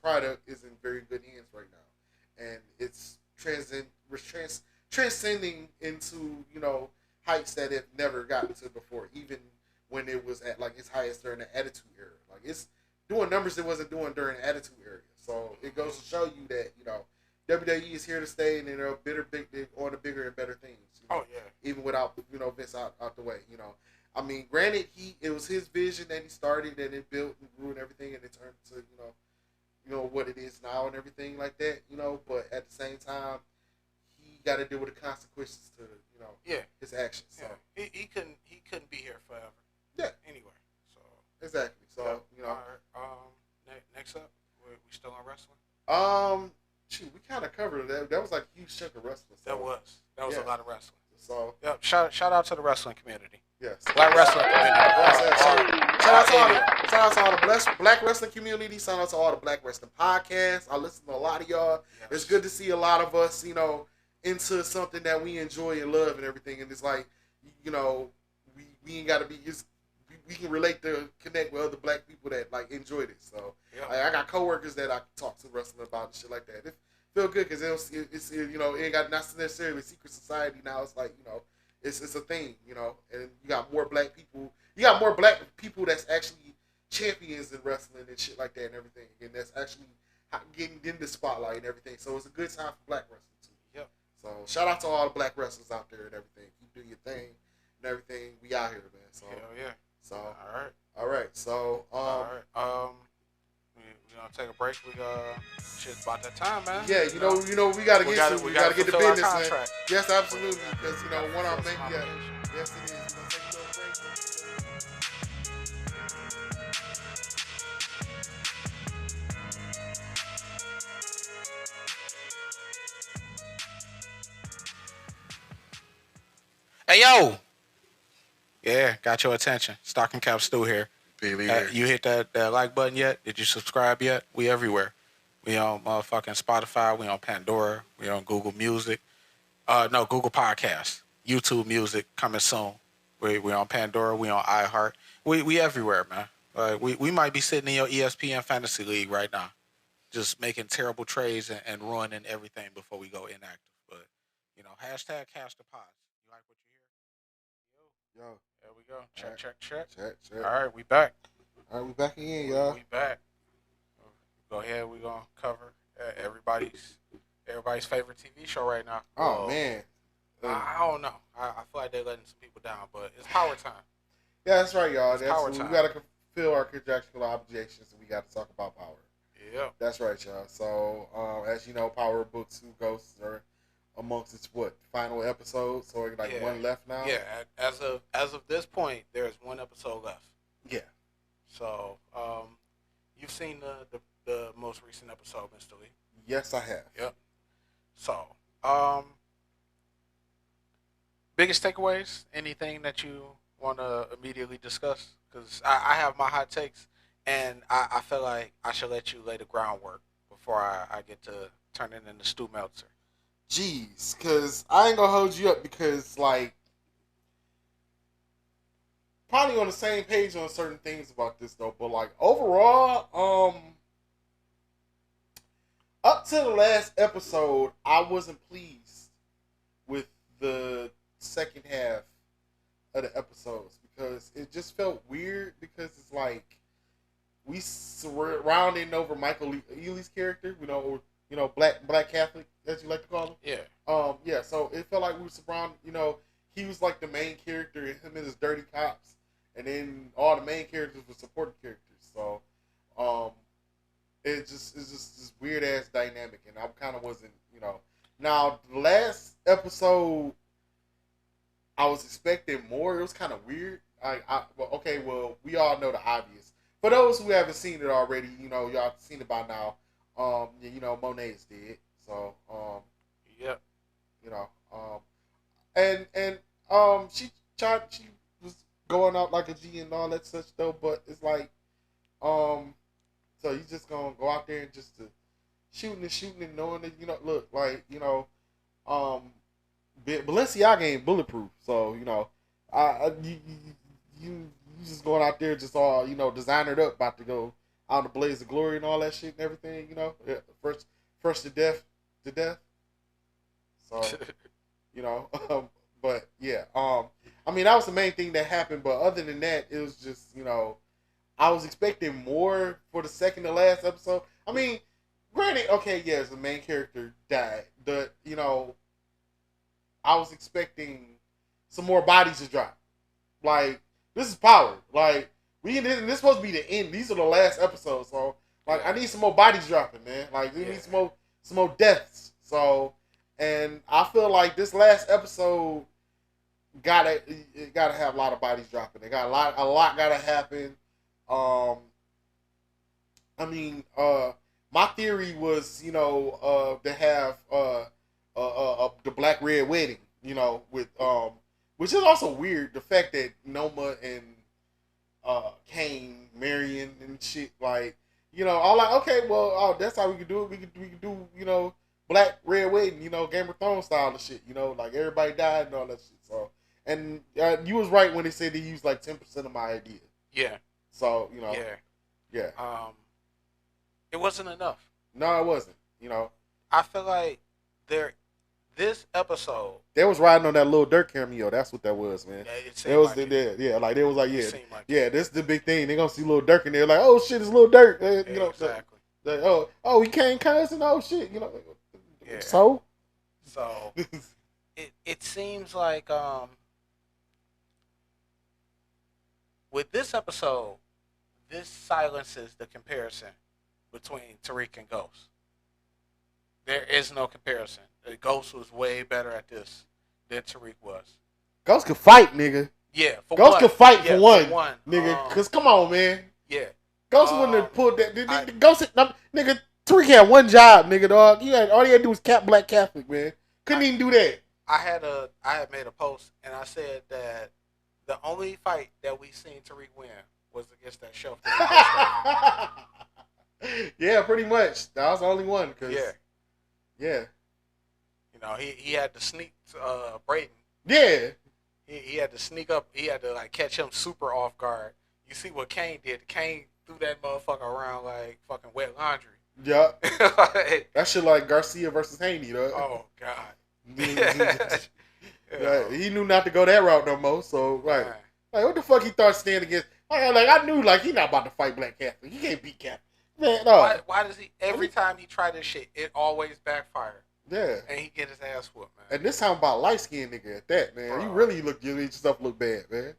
product is in very good hands right now, and it's transcending into heights that it never gotten to before, even when it was at like its highest during the Attitude Era. Like it's doing numbers it wasn't doing during the Attitude Era, so it goes to show you that WWE is here to stay, and they're on the bigger and better things. Oh yeah. Even without Vince out the way. I mean, granted, it was his vision that he started and it built and grew and everything, and it turned to what it is now and everything like that. But at the same time, he got to deal with the consequences to his actions. So. Yeah, he couldn't be here forever. Yeah. Anyway, so exactly. So All right. Next up, we still on wrestling. We kind of covered that. That was like a huge chunk of wrestling. So. That was a lot of wrestling. So yep. Shout out to the wrestling community. Yes. Black wrestling community. Shout out to all the black wrestling community. Shout out to all the black wrestling podcasts. I listen to a lot of y'all. Yes. It's good to see a lot of us, into something that we enjoy and love and everything. And it's like, we ain't got to be just. We can relate to connect with other black people that like enjoy this. So I got coworkers that I talk to wrestling about and shit like that. It feel good because it's it ain't got not necessarily a secret society now. It's like it's a thing, and you got more black people. You got more black people that's actually champions in wrestling and shit like that and everything, and that's actually getting in the spotlight and everything. So it's a good time for black wrestling too. Yep. So shout out to all the black wrestlers out there and everything. Keep doing your thing and everything. We out here, man. So hell yeah. So all right. So all right. We gonna take a break. Shit's about that time, man. Yeah, we gotta get the business, man. Yes, absolutely. Because one of our main, yes, it is. We're gonna take a little break. Hey yo. Yeah, got your attention. Stocking Cap Stu here. You hit that like button yet? Did you subscribe yet? We everywhere. We on motherfucking Spotify. We on Pandora. We on Google Music. No, Google Podcasts. YouTube Music coming soon. We on Pandora. We on iHeart. We everywhere, man. We might be sitting in your ESPN Fantasy League right now, just making terrible trades and ruining everything before we go inactive. But hashtag Cash the Pods. You like what you hear? Yo. There we go. Check. Check. All right, we back. All right, we back again, y'all. We back. Go ahead. We're going to cover everybody's favorite TV show right now. Oh, man. I don't know. I feel like they're letting some people down, but it's power time. Yeah, that's right, y'all. Power time. We got to fulfill our contractual obligations, and we got to talk about power. Yeah. That's right, y'all. So, as you know, Power Books Who Ghosts are amongst its final episode, so one left now. Yeah, as of this point, there's one episode left. Yeah. So, you've seen the most recent episode, Mr. Lee? Yes, I have. Yep. So, biggest takeaways? Anything that you want to immediately discuss? Because I have my hot takes, and I feel like I should let you lay the groundwork before I get to turn it into Stu Meltzer. Jeez, because I ain't gonna hold you up because, probably on the same page on certain things about this, though. But, overall, up to the last episode, I wasn't pleased with the second half of the episodes because it just felt weird because it's we surrounding over Michael Ealy's character, black Catholic, as you like to call him. Yeah. So it felt like we were surrounded. He was like the main character, and him and his dirty cops, and then all the main characters were supporting characters. So, it's just this weird ass dynamic, and I kind of wasn't, Now the last episode, I was expecting more. It was kind of weird. We all know the obvious. For those who haven't seen it already, y'all have seen it by now. Monet is dead. So, yep. She was going out like a G and all that such though, but it's so you just gonna go out there and just to shooting and knowing that Balenciaga ain't bulletproof, so you just going out there just all designered up, about to go out in the blaze of glory and all that shit and everything, first to death. So, but yeah, that was the main thing that happened. But other than that, it was just, I was expecting more for the second to last episode. Granted, the main character died, but I was expecting some more bodies to drop. This is power. Like this is supposed to be the end. These are the last episodes. So like I need some more bodies dropping, man. Like we need some more deaths. So and I feel like this last episode gotta have a lot of bodies dropping. They got a lot gotta happen. I mean, my theory was, to have the black red wedding, with which is also weird. The fact that Noma and Kane marrying and shit, like, I'm like, okay, well, that's how we could do it. We could do, black red wedding, Game of Thrones style of shit, like everybody died and all that shit. So, and you was right when they said they used like 10% of my idea. Yeah. So, Yeah. It wasn't enough. No, it wasn't. I feel like this episode. They was riding on that Lil Durk cameo. That's what that was, man. Yeah, it was like they was like, this is the big thing. They gonna see Lil Durk and they're like, oh shit, it's Lil Durk. Exactly. He came cousin. Oh shit, Yeah. So it seems like with this episode, this silences the comparison between Tariq and Ghost. There is no comparison. Ghost was way better at this than Tariq was. Ghost could fight, nigga. Yeah, Ghost could fight for one, nigga. Cause come on, man. Yeah. Ghost wouldn't have pulled that. Ghost, nigga. Tariq had one job, nigga. Dog. All he had to do was black Catholic, man. Couldn't even do that. I had made a post and I said that the only fight that we seen Tariq win was against that shelf. Yeah, pretty much. That was the only one. Cause, yeah. He had to sneak Brayden. Yeah. He had to sneak up. He had to catch him super off guard. You see what Kane did? Kane threw that motherfucker around like fucking wet laundry. Yeah. That shit like Garcia versus Haney, though. Oh God. He knew not to go that route no more. So like what the fuck he thought standing against? I knew he not about to fight Black Catholic. He can't beat Catholic. Man, no. Why does he? Every time he tried this shit, it always backfired. Yeah. And he get his ass whooped, man. And this time about light skinned nigga at that, man. Bro. You really you made yourself look bad, man.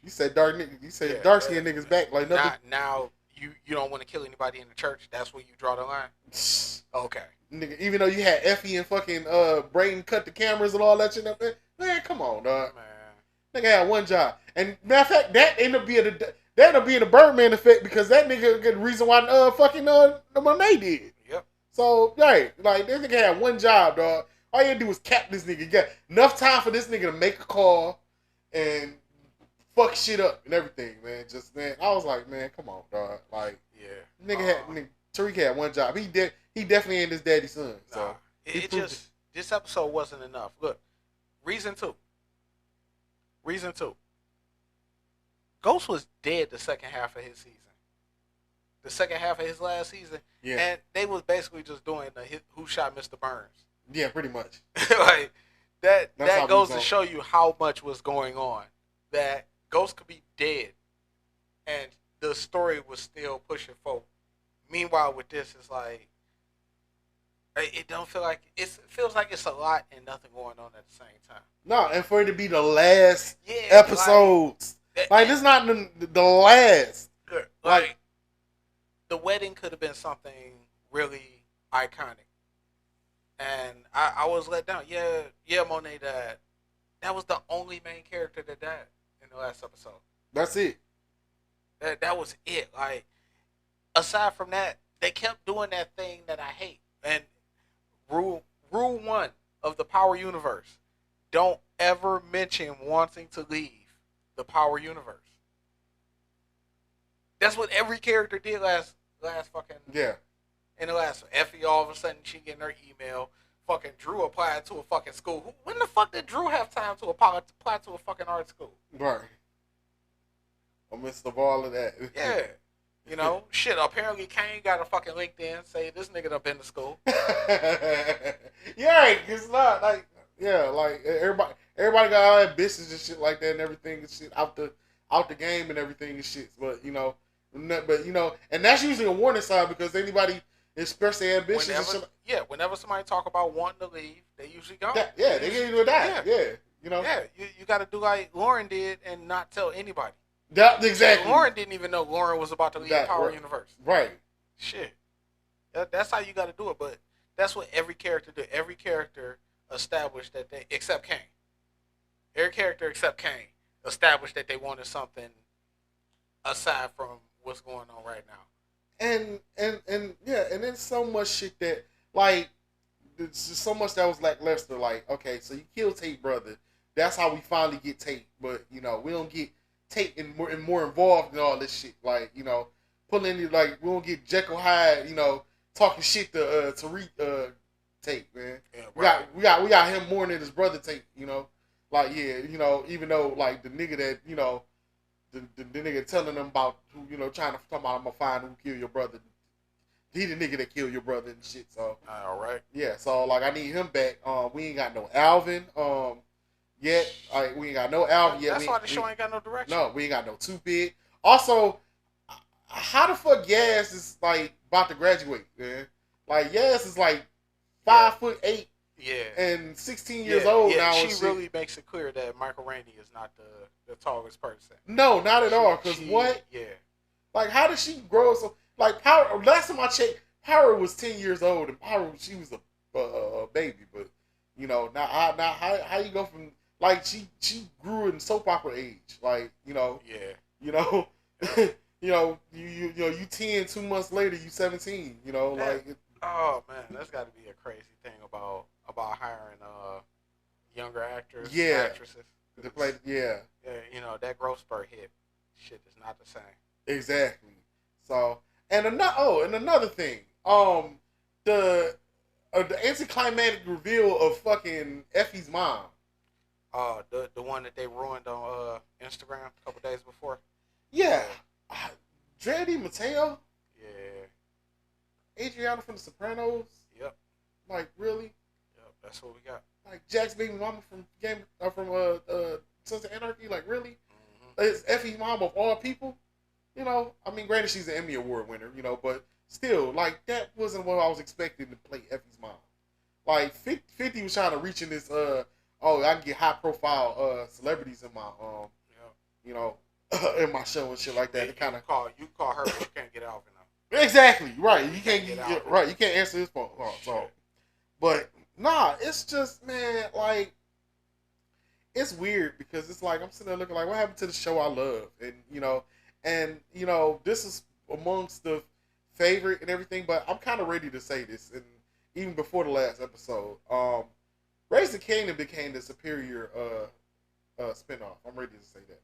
You said dark nigga. You said dark skinned niggas back like nothing. Now you don't want to kill anybody in the church. That's where you draw the line. Okay. Nigga, even though you had Effie and fucking Brayden cut the cameras and all that shit up there, man, come on, dog. Man. Nigga had one job, and matter of fact, that ended up being the Birdman effect because that nigga the reason why Monet did. Yep. So right, like this nigga had one job, dog. All you had to do was cap this nigga. Get enough time for this nigga to make a call and fuck shit up and everything, man. Just man, I was like, man, come on, dog. Like, Tariq had one job. He definitely ain't his daddy's son. So this episode wasn't enough. Look, reason two. Ghost was dead the second half of his season. The second half of his last season. Yeah. And they was basically just doing Who Shot Mr. Burns. Yeah, pretty much. Like that goes to show you how much was going on. That Ghost could be dead and the story was still pushing forward. Meanwhile with this it's like it don't feel like it feels like it's a lot and nothing going on at the same time. No, and for it to be the last episodes. Like this is not the last. Like the wedding could have been something really iconic. And I was let down. Yeah, Monet died. That was the only main character that died in the last episode. That's it. That was it. Like aside from that, they kept doing that thing that I hate. And rule one of the Power Universe: don't ever mention wanting to leave the Power Universe. That's what every character did last fucking in the last one. Effie all of a sudden she getting her email. Fucking Drew applied to a fucking school. When the fuck did Drew have time to apply to a fucking art school? Right. I missed all of that. Yeah. Shit, apparently Kane got a fucking LinkedIn say this nigga done been to school. Yeah, it's not like like everybody got all that business and shit like that and everything and shit out the game and everything and shit. But and that's usually a warning sign because anybody express their ambitions. Whenever somebody talk about wanting to leave, they usually go. They usually die. Yeah. You know? Yeah, you got to do like Lauren did and not tell anybody. That exactly. Lauren didn't even know Lauren was about to leave Power right. Universe. Right. Shit. That's how you got to do it, but that's what every character did. Every character established that they, except Kane. Every character except Kane established that they wanted something aside from what's going on right now. And yeah, and then so much shit that like there's just so much that was lackluster. Like, okay, so you kill Tate brother. That's how we finally get Tate, but we don't get Tate and more involved in all this shit. Like, pulling like we don't get Jekyll Hyde, talking shit to Tariq Tate, man. Yeah, right. We got him more than his brother Tate, Like, yeah, even though like the nigga that, the nigga telling them about who, trying to talk about I'm gonna find who killed your brother. He the nigga that killed your brother and shit. So all right. Yeah, so like I need him back. We ain't got no Alvin yet. Like we ain't got no Alvin yet. That's why the show ain't got no direction. No, we ain't got no Too Big. Also, how the fuck Yaz is like about to graduate, man? Like Yaz is like 5'8". Yeah. And 16 years old now. She really makes it clear that Michael Randy is not the tallest person. No, not at all. Because what? Yeah. Like, how did she grow so? Like, Power. Last time I checked, Power was 10 years old, and Power she was a baby. But now how you go from like she grew in soap opera age, like yeah. You 10, 2 months later you 17. Like. Oh man, that's got to be a crazy thing about hiring younger actors, actresses to play. Yeah, that growth spurt hit. Shit is not the same. Exactly. So and another thing, the anticlimactic reveal of fucking Effie's mom. The one that they ruined on Instagram a couple days before. Yeah, Dreddy Mateo. Yeah. Adriana from The Sopranos. Yep. Like really? Yep. That's what we got. Like Jack's baby mama from Sons of Anarchy. Like really? Mm-hmm. It's Effie's mom of all people. I mean, granted she's an Emmy Award winner. But still, like that wasn't what I was expecting to play Effie's mom. Like 50 was trying to reach in this. I can get high profile celebrities in my in my show and shit like that. You call her, but you can't get out. Exactly right. You can't get right. You can't answer his phone. So, but nah, it's just man, like it's weird because it's like I'm sitting there looking like what happened to the show I love, and this is amongst the favorite and everything. But I'm kind of ready to say this, and even before the last episode, Raising Kanan became the superior spinoff. I'm ready to say that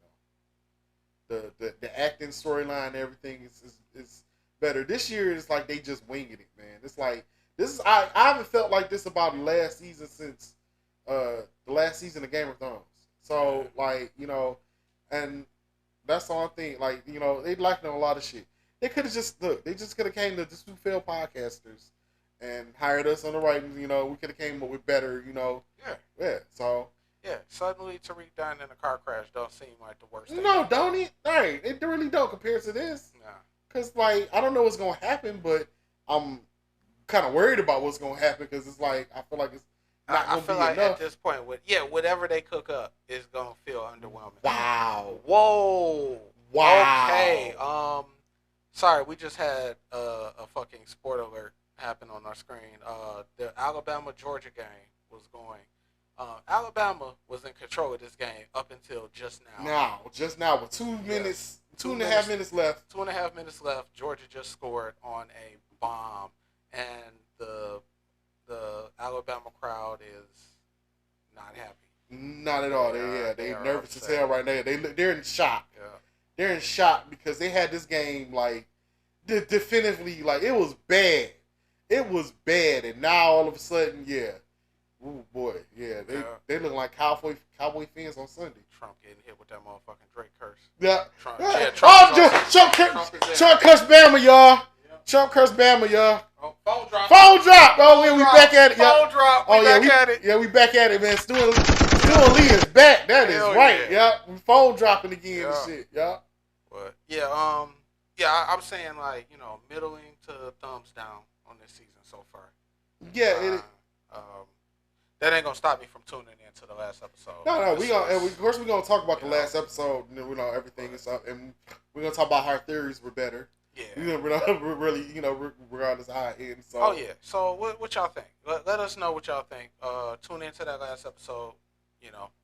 now. The acting storyline and everything is better. This year it's like they just winging it, man. It's like I haven't felt like this about the last season since the last season of Game of Thrones. So like, and that's the only thing. Like, they lacking on a lot of shit. They could have they just could have came to just two failed podcasters and hired us on the writing, we could have came up with better, Yeah. So yeah, suddenly Tariq dying in a car crash don't seem like the worst thing. No, don't it? Right. It really don't compared to this. Nah. Because, like, I don't know what's going to happen, but I'm kind of worried about what's going to happen because it's like, I feel like it's not going to be enough. I feel like at this point, whatever they cook up is going to feel underwhelming. Wow. Whoa. Wow. Okay. Sorry, we just had a fucking sport alert happen on our screen. The Alabama-Georgia game was going. Alabama was in control of this game up until just now. Just now with 2 minutes... 2.5 minutes left. 2.5 minutes left. Georgia just scored on a bomb, and the Alabama crowd is not happy. Not at all. They're nervous as hell right now. They're in shock. Yeah. They're in shock because they had this game like definitively like it was bad. It was bad, and now all of a sudden, oh boy, they look like cowboy fans on Sunday. Trump getting hit with that motherfucking Drake curse. Yeah. Trump cursed Bama, y'all. Yeah. Trump cursed Bama, y'all. Oh, phone drop. Phone drop. Oh, we back at it. Phone drop. We back at it. Yeah, we back at it, man. Stu Lee is back. That is right. Yeah. We phone dropping again and shit. Yeah. But I'm saying like middling to thumbs down on this season so far. Yeah. that ain't gonna stop me from tuning into the last episode. No, of course we're gonna talk about the last episode. Everything is up, and we're gonna talk about how our theories were better. Yeah, we're really, regardless of how it ends. So. Oh yeah. So what y'all think? Let us know what y'all think. Tune into that last episode.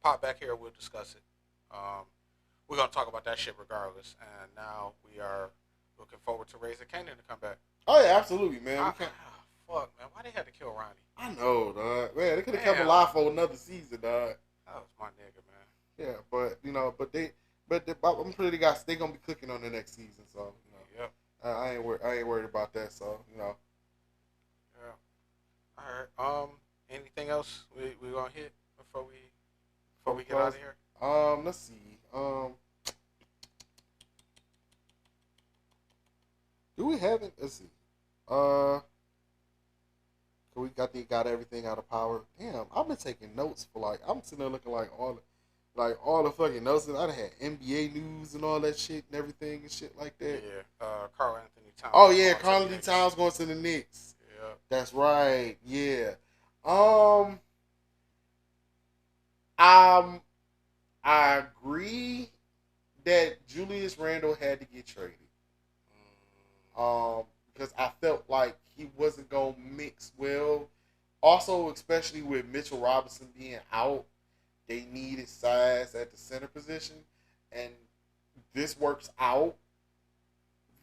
Pop back here. We'll discuss it. We're gonna talk about that shit regardless. And now we are looking forward to Raising Kanan to come back. Oh yeah, absolutely, man. Fuck, man. Why they had to kill Ronnie? I know, dog. Man, they could have kept him alive for another season, dog. That was my nigga, man. Yeah, but I'm pretty they gonna be cooking on the next season, so Yep. I ain't worried about that, so Yeah. All right. Anything else we gonna hit before we get out of here? Let's see. Do we have it? Let's see. We got everything out of power. Damn, I've been taking notes for I'm sitting there looking all the fucking notes. I had NBA news and all that shit and everything and shit like that. Yeah. Karl Anthony Towns. Oh yeah, Karl Anthony Towns going to the Knicks. Yeah. That's right. Yeah. I agree that Julius Randle had to get traded. Because I felt like he wasn't going to mix well. Also, especially with Mitchell Robinson being out, they needed size at the center position. And this works out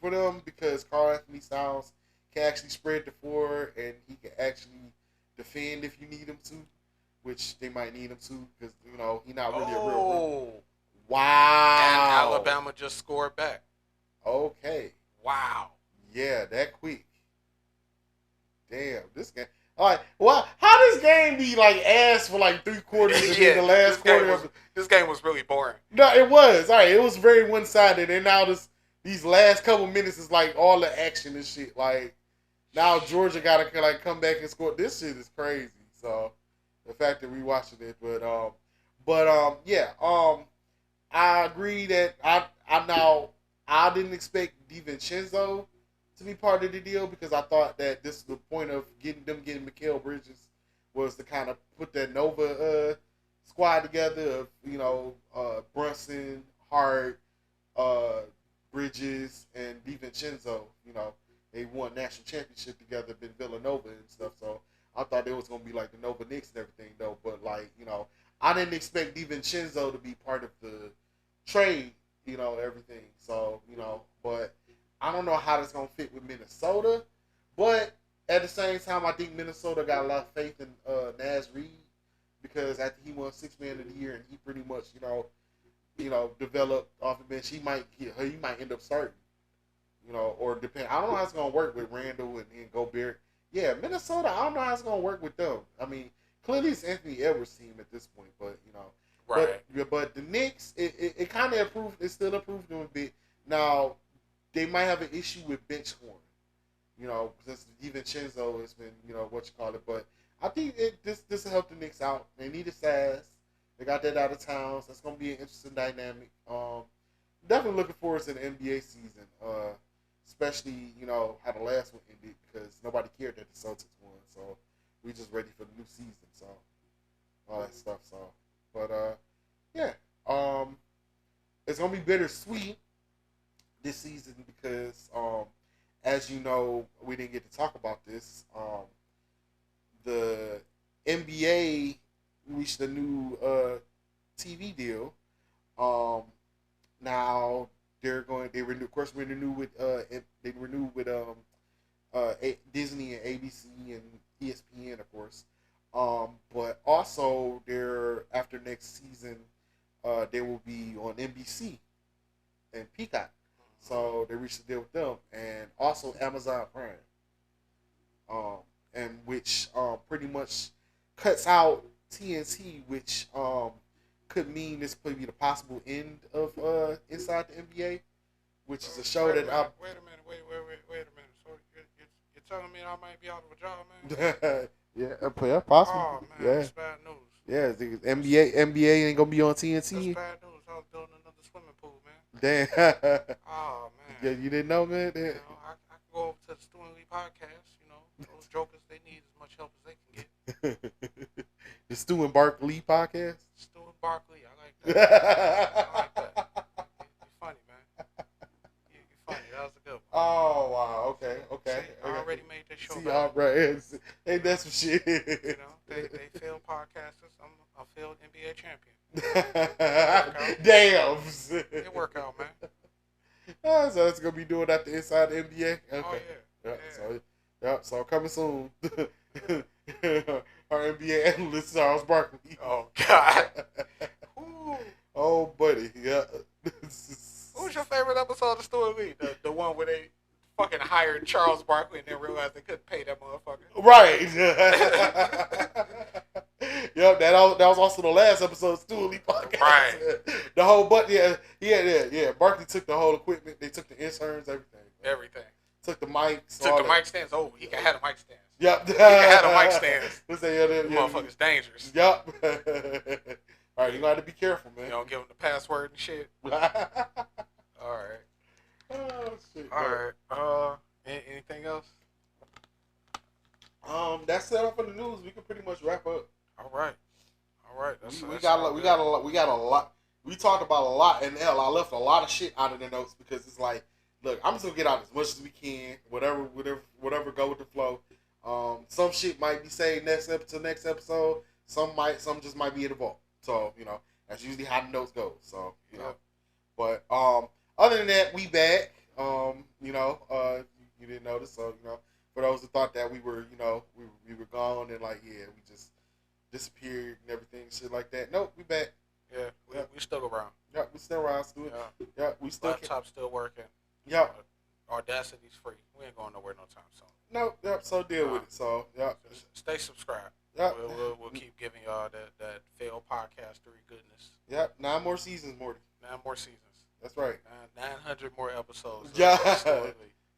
for them because Karl Anthony Towns can actually spread the floor and he can actually defend if you need him to, which they might need him to because, he's not really a real. Wow. And Alabama just scored back. Okay. Wow. Yeah, that quick. Damn, this game. All right, well, how this game be ass for 3 quarters and then the last quarter? This game was really boring. No, it was. All right, it was very one-sided, and now these last couple minutes is all the action and shit. Now Georgia gotta come back and score. This shit is crazy. So the fact that we watching it, I agree that I didn't expect DiVincenzo to be part of the deal because I thought that this is the point of getting Mikal Bridges was to kind of put that Nova squad together of Brunson, Hart, Bridges, and DiVincenzo. They won national championship together in Villanova and stuff. So I thought it was gonna be the Nova Knicks and everything though. But I didn't expect DiVincenzo to be part of the trade. Everything. So but. I don't know how that's going to fit with Minnesota, but at the same time, I think Minnesota got a lot of faith in Naz Reid because after he won 6th Man of the Year and he pretty much, developed off the bench, he might end up starting, or depend. I don't know how it's going to work with Randall and Gobert. Yeah, Minnesota, I don't know how it's going to work with them. I mean, clearly it's Anthony Edwards' team at this point, but, right. But the Knicks, it kind of improved. It still improved them a bit. Now, they might have an issue with bench scoring, since DiVincenzo has been, but I think this will help the Knicks out. They needed size. They got that out of town, so it's going to be an interesting dynamic. Definitely looking forward to the NBA season, especially, how the last one ended because nobody cared that the Celtics won, so we just ready for the new season, so all that stuff, so. But, it's going to be bittersweet this season because, as you know, we didn't get to talk about this. The NBA reached a new TV deal. Now they renew with Disney and ABC and ESPN, of course. But also after next season, they will be on NBC and Peacock. So they reached a deal with them, and also Amazon Prime, and which pretty much cuts out TNT, which could mean this could be the possible end of Inside the NBA, which is a show that. Wait a minute. So you're telling me I might be out of a job, man? Yeah, possible. Oh man, that's bad news. Yeah, the NBA ain't gonna be on TNT. That's bad news. I was building another swimming pool, man. Damn. Oh man. Yeah, you didn't know, man. I can go over to the Stu Lee podcast. Those jokers, they need as much help as they can get. The Stu and Barkley podcast. Stu and Barkley. I like that. I like that. You're funny, man. You're funny. That was a good one. Oh wow. Okay. See, I already made this show. See, all right. Ain't that some shit? You know, they failed podcasters. I'm a failed NBA champion. Damn. It work out, man. So it's gonna be doing that the inside the NBA. Okay. Oh yeah. So coming soon. Our NBA analyst Charles Barkley. Oh God. Oh buddy, yeah. What was your favorite episode of Stu Lee? The one where they fucking hired Charles Barkley and then realized they couldn't pay that motherfucker. Right. Yep, that was also the last episode of Stu Lee podcast. Right. The whole yeah. Barkley took the whole equipment. They took the insurance, everything. Everything. Took the mics. Took the mic stands. Oh, he had a mic stand. Yep. He had a mic stand. Motherfucker's dangerous. Yep. All right, you gotta be careful, man. You don't give him the password and shit. All right. Oh shit. All right. Anything else? That's it up for the news. We can pretty much wrap up. All right. We got a lot. We talked about a lot, and hell, I left a lot of shit out of the notes because it's like, look, I'm just gonna get out as much as we can. Whatever, go with the flow. Some shit might be saved next episode. Some just might be in the vault. So that's usually how the notes go. So but other than that, we back. You didn't notice, so for those who thought that we were we were gone and like we just disappeared and everything, shit like that. Nope, we back. Yeah, we still around. Yeah, we still around. Yeah, we still. Laptop's still working. Yeah. Audacity's free. We ain't going nowhere no time soon. No, yep. So deal with it. So stay subscribed. Yep. We'll keep giving y'all that failed podcastery goodness. Yep. 9 more seasons, Morty. 9 more seasons. That's right. 900 more episodes. Yeah.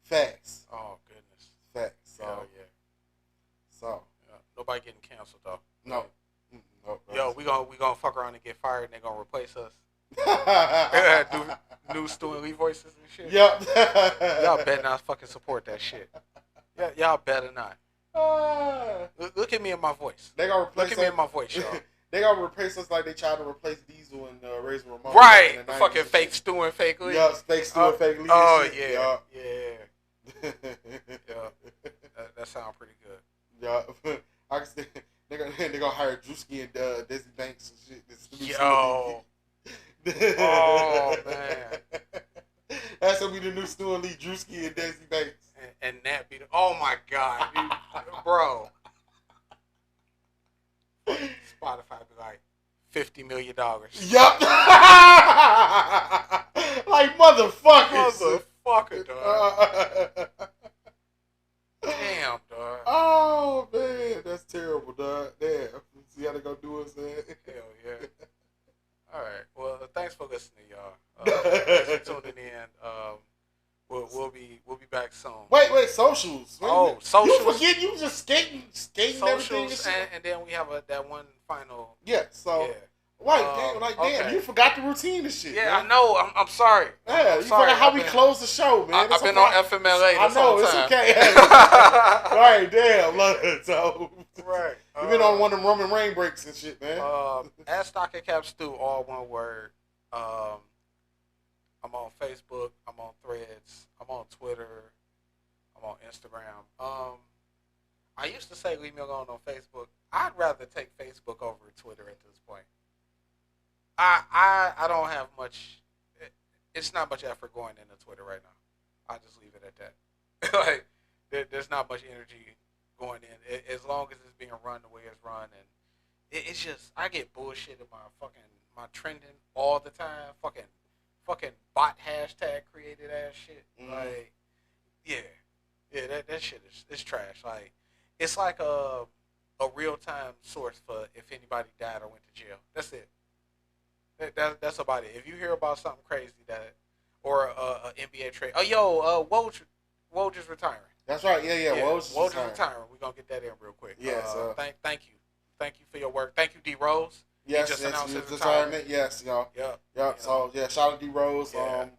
Facts. Oh goodness. Facts. So yeah. So nobody getting canceled though. No. Yo, we gonna fuck around and get fired, and they gonna replace us. Do new Stu and Lee voices and shit. Yep. Y'all better not fucking support that shit. Y'all better not. Look at me in my voice. They gonna replace. Look at me in my voice, y'all. They gonna replace us like they tried to replace Diesel and Razor Ramon. Right. Fucking fake Stu and fake Lee. Yeah, fake Stu and fake Lee. Oh and shit. Yeah. That sounds pretty good. Yeah. I can see they gonna hire Drewski and Desi Banks and shit. Yo. Oh man. That's gonna be the new Stu and Lee, Drewski and Desi Banks. And that be oh my god, dude. Bro. Spotify be like $50 million. Yup. Like motherfuckers. Motherfucker, dog. Damn, dog. Oh man, that's terrible, dog. Damn. See how they gonna do us, man? Hell yeah. All right. Well, thanks for listening, y'all. Thanks for tuning in. We'll be back soon. Wait, socials. Oh, socials. You forget you just skating everything. And then we have that one final. Yeah. So. Yeah. Damn, you forgot the routine and shit. Yeah, man. I know. I'm sorry. Yeah, you forgot how we close the show, man. I've been on FMLA. I know, it's okay. Right, damn. So, right. You've been on one of them Roman rain breaks and shit, man. At Stock and Cap Stu, all one word. I'm on Facebook. I'm on Threads. I'm on Twitter. I'm on Instagram. I used to say leave me alone on Facebook. I'd rather take Facebook over Twitter at this point. I don't have much. It's not much effort going into Twitter right now. I'll just leave it at that. Like there's not much energy going in as long as it's being run the way it's run, and it's just I get bullshit in my trending all the time. Fucking bot hashtag created ass shit. Mm-hmm. Like that shit is trash. Like it's like a real time source for if anybody died or went to jail. That's it. That's about it. If you hear about something crazy or a NBA trade, Woj is retiring. That's right. Yeah. Woj is retiring. We're gonna get that in real quick. Yeah. Thank you for your work. Thank you, D Rose. Yes, he just announced his retirement. Yes, y'all. Yeah. So shout out D Rose. Thank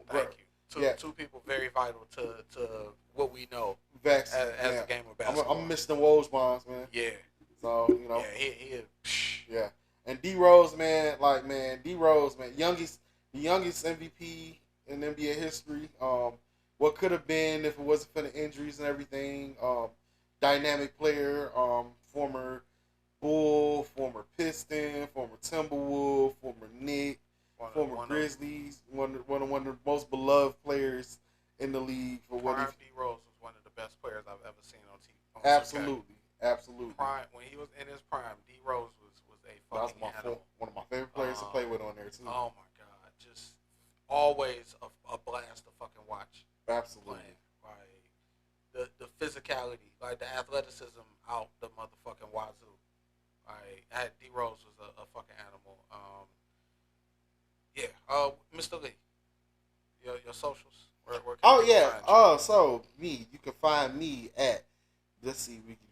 you. Two people very vital to what we know as a game of basketball. I'm missing the Woj bombs, man. Yeah. So Yeah, he Yeah. And D Rose, man, youngest MVP in NBA history. What could have been if it wasn't for the injuries and everything. Dynamic player. Former Bull, former Piston, former Timberwolf, former Knick, former Grizzlies. One of the most beloved players in the league for what Prime D Rose was one of the best players I've ever seen on TV. Absolutely. Prime, when he was in his prime, D Rose was a fucking animal. One of my favorite players to play with on there too. Oh my god, just always a blast to fucking watch. Absolutely. Like the physicality, like the athleticism out the motherfucking wazoo. D Rose was a fucking animal. Mr. Lee, your socials. So you can find me at. Let's see, we can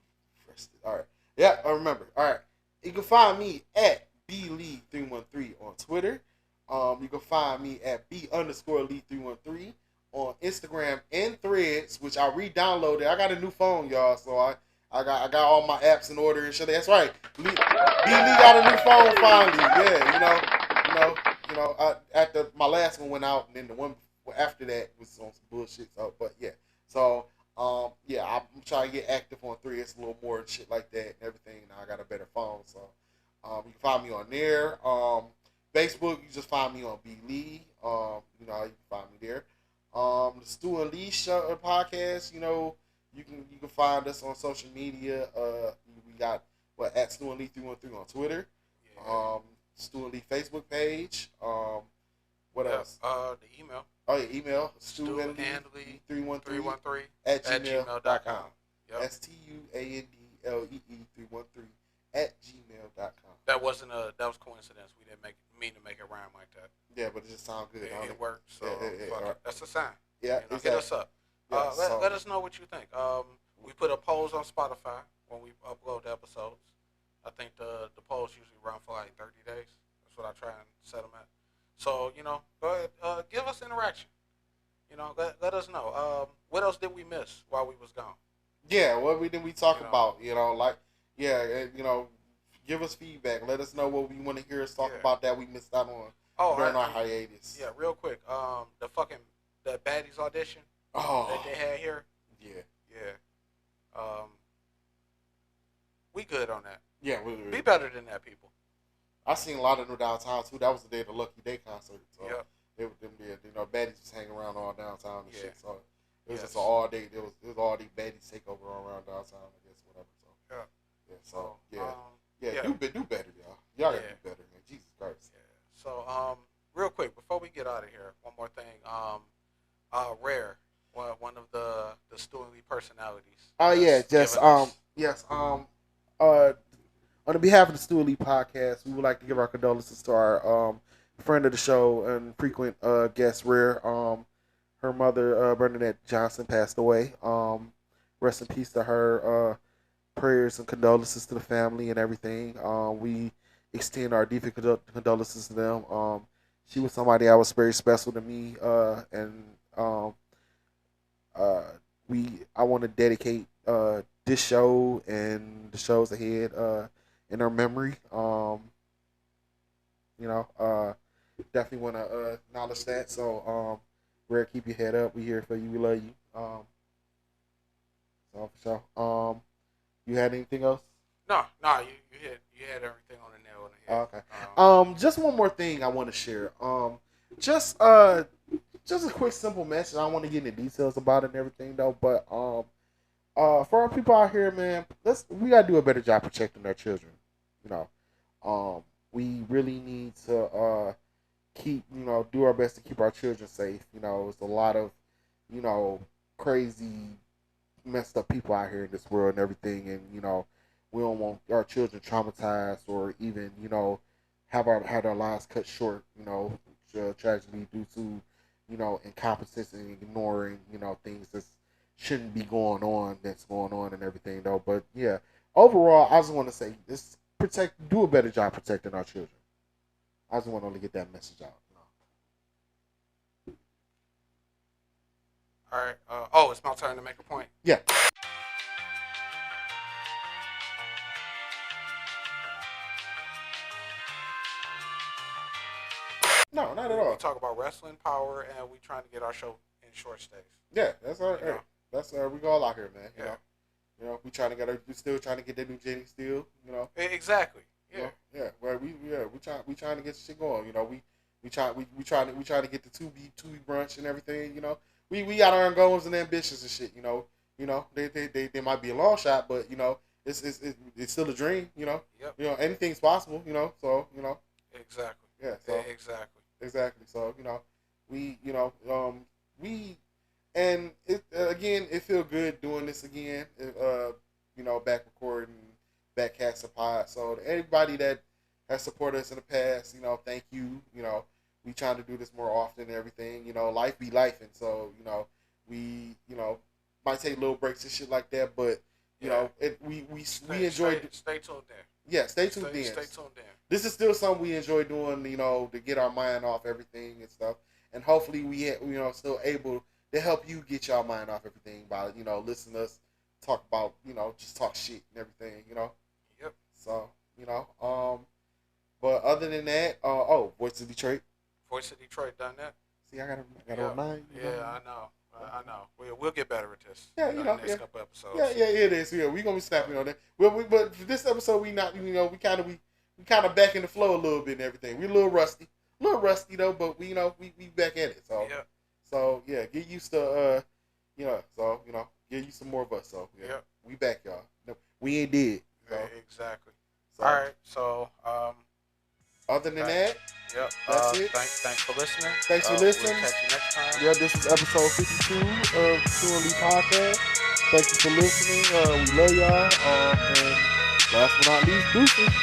press it. All right. Yeah, I remember. All right. You can find me at blee313 on Twitter. You can find me at b_lee313 on Instagram and Threads, which I re-downloaded. I got a new phone, y'all, so I got all my apps in order and shit. That's right. B Lee got a new phone finally. Yeah, after my last one went out, and then the one after that was on some bullshit. So, but yeah, so I'm trying to get active on Threads a little more and shit like that and everything. Now I got a better phone, so you can find me on there. Facebook, you just find me on B Lee. You can find me there. The Stu Lee show podcast, you can find us on social media. We got at Stu Lee 313 on Twitter. Yeah. Stu Lee Facebook page. What else? The email. Oh yeah, email Stu Lee 313 at gmail.com. Yep. STUANDLEE 313 at gmail.com. That was coincidence. We didn't mean to make it rhyme like that. Yeah, but it just sounds good. It worked. So that's a sign. Yeah, exactly. Hit us up. Let us know what you think. We put up polls on Spotify when we upload the episodes. I think the polls usually run for like 30 days. That's what I try and set them at. So, go ahead. Give us interaction. Let us know. What else did we miss while we was gone? Yeah, what did we talk about? Give us feedback. Let us know what we want to hear us talk about that we missed out on during our hiatus. Yeah, real quick. The Baddies audition that they had here. Yeah. We good on that. Yeah, be better than that, people. I seen a lot of them downtown too. That was the day of the Lucky Day concert. So they baddies was hanging around all downtown and shit. So it was just all day. It was all day baddies takeover around downtown, I guess, whatever. So do better, y'all. Y'all gotta do better, man. Jesus Christ. Yeah. So real quick before we get out of here, one more thing. Rare, one of the Stu Lee personalities. On behalf of the Stu Lee podcast, we would like to give our condolences to our friend of the show and frequent guest, Rare. Her mother, Bernadette Johnson, passed away. Rest in peace to her. Prayers and condolences to the family and everything. We extend our deepest condolences to them. She was somebody that was very special to me, I want to dedicate this show and the shows ahead in her memory. Definitely want to acknowledge that. So, Rare, keep your head up. We here for you. We love you. So for sure. You had anything else? No. You had everything on the nail on the head. Okay. Just one more thing I want to share. Just a quick, simple message. I don't want to get into details about it and everything though. But for our people out here, man, we gotta do a better job protecting our children. We really need to do our best to keep our children safe. It's a lot of crazy, messed up people out here in this world and everything, and we don't want our children traumatized or even have our lives cut short, tragically due to incompetence and ignoring things that shouldn't be going on and everything though. But yeah, overall, I just want to say do a better job protecting our children. I just want to get that message out. All right. It's my turn to make a point. Yeah. No, not at all. We talk about wrestling, power, and we trying to get our show in short stays. Yeah, that's all right. You know? That's we all out here, man. Yeah. You know, we still trying to get that new Jenny still. You know. Exactly. Yeah. You know? Yeah. Well, we trying to get shit going. You know, we trying to get the 2B brunch and everything. You know, we got our own goals and ambitions and shit. You know, they might be a long shot, but you know, it's still a dream. You know. Yep. You know, anything's possible. You know, so you know. Exactly. Yeah. So exactly. So you know, and it again, it feel good doing this again. You know, back recording, back casting pod. So to everybody that has supported us in the past, you know, thank you. You know, we trying to do this more often and everything. You know, life be life, and so you know, we might take little breaks and shit like that, but you know, we enjoy. Stay tuned in. Yeah, stay tuned in. Stay tuned in. This is still something we enjoy doing, you know, to get our mind off everything and stuff. And hopefully we, still able to help you get your mind off everything by, listening to us talk about, just talk shit and everything, Yep. So, but other than that, Voice of Detroit. Voice of Detroit done that. See, I gotta remind you. Yeah, I know. We'll get better at this. Yeah, in the next couple episodes. Yeah, it is. Yeah, we gonna be snapping on that. But for this episode, we kind of back in the flow a little bit and everything. We're a little rusty though, but we back at it. So yeah. So yeah, get used to get used to more of us. So yeah, we back, y'all. No, we ain't dead. So. Exactly. So, all right. So other than that, yep. That's it. Thanks for listening. Thanks for listening. We'll catch you next time. Yeah, this is episode 52 of Stu Lee Podcast. Thank you for listening. We love y'all. And last but not least, deuces.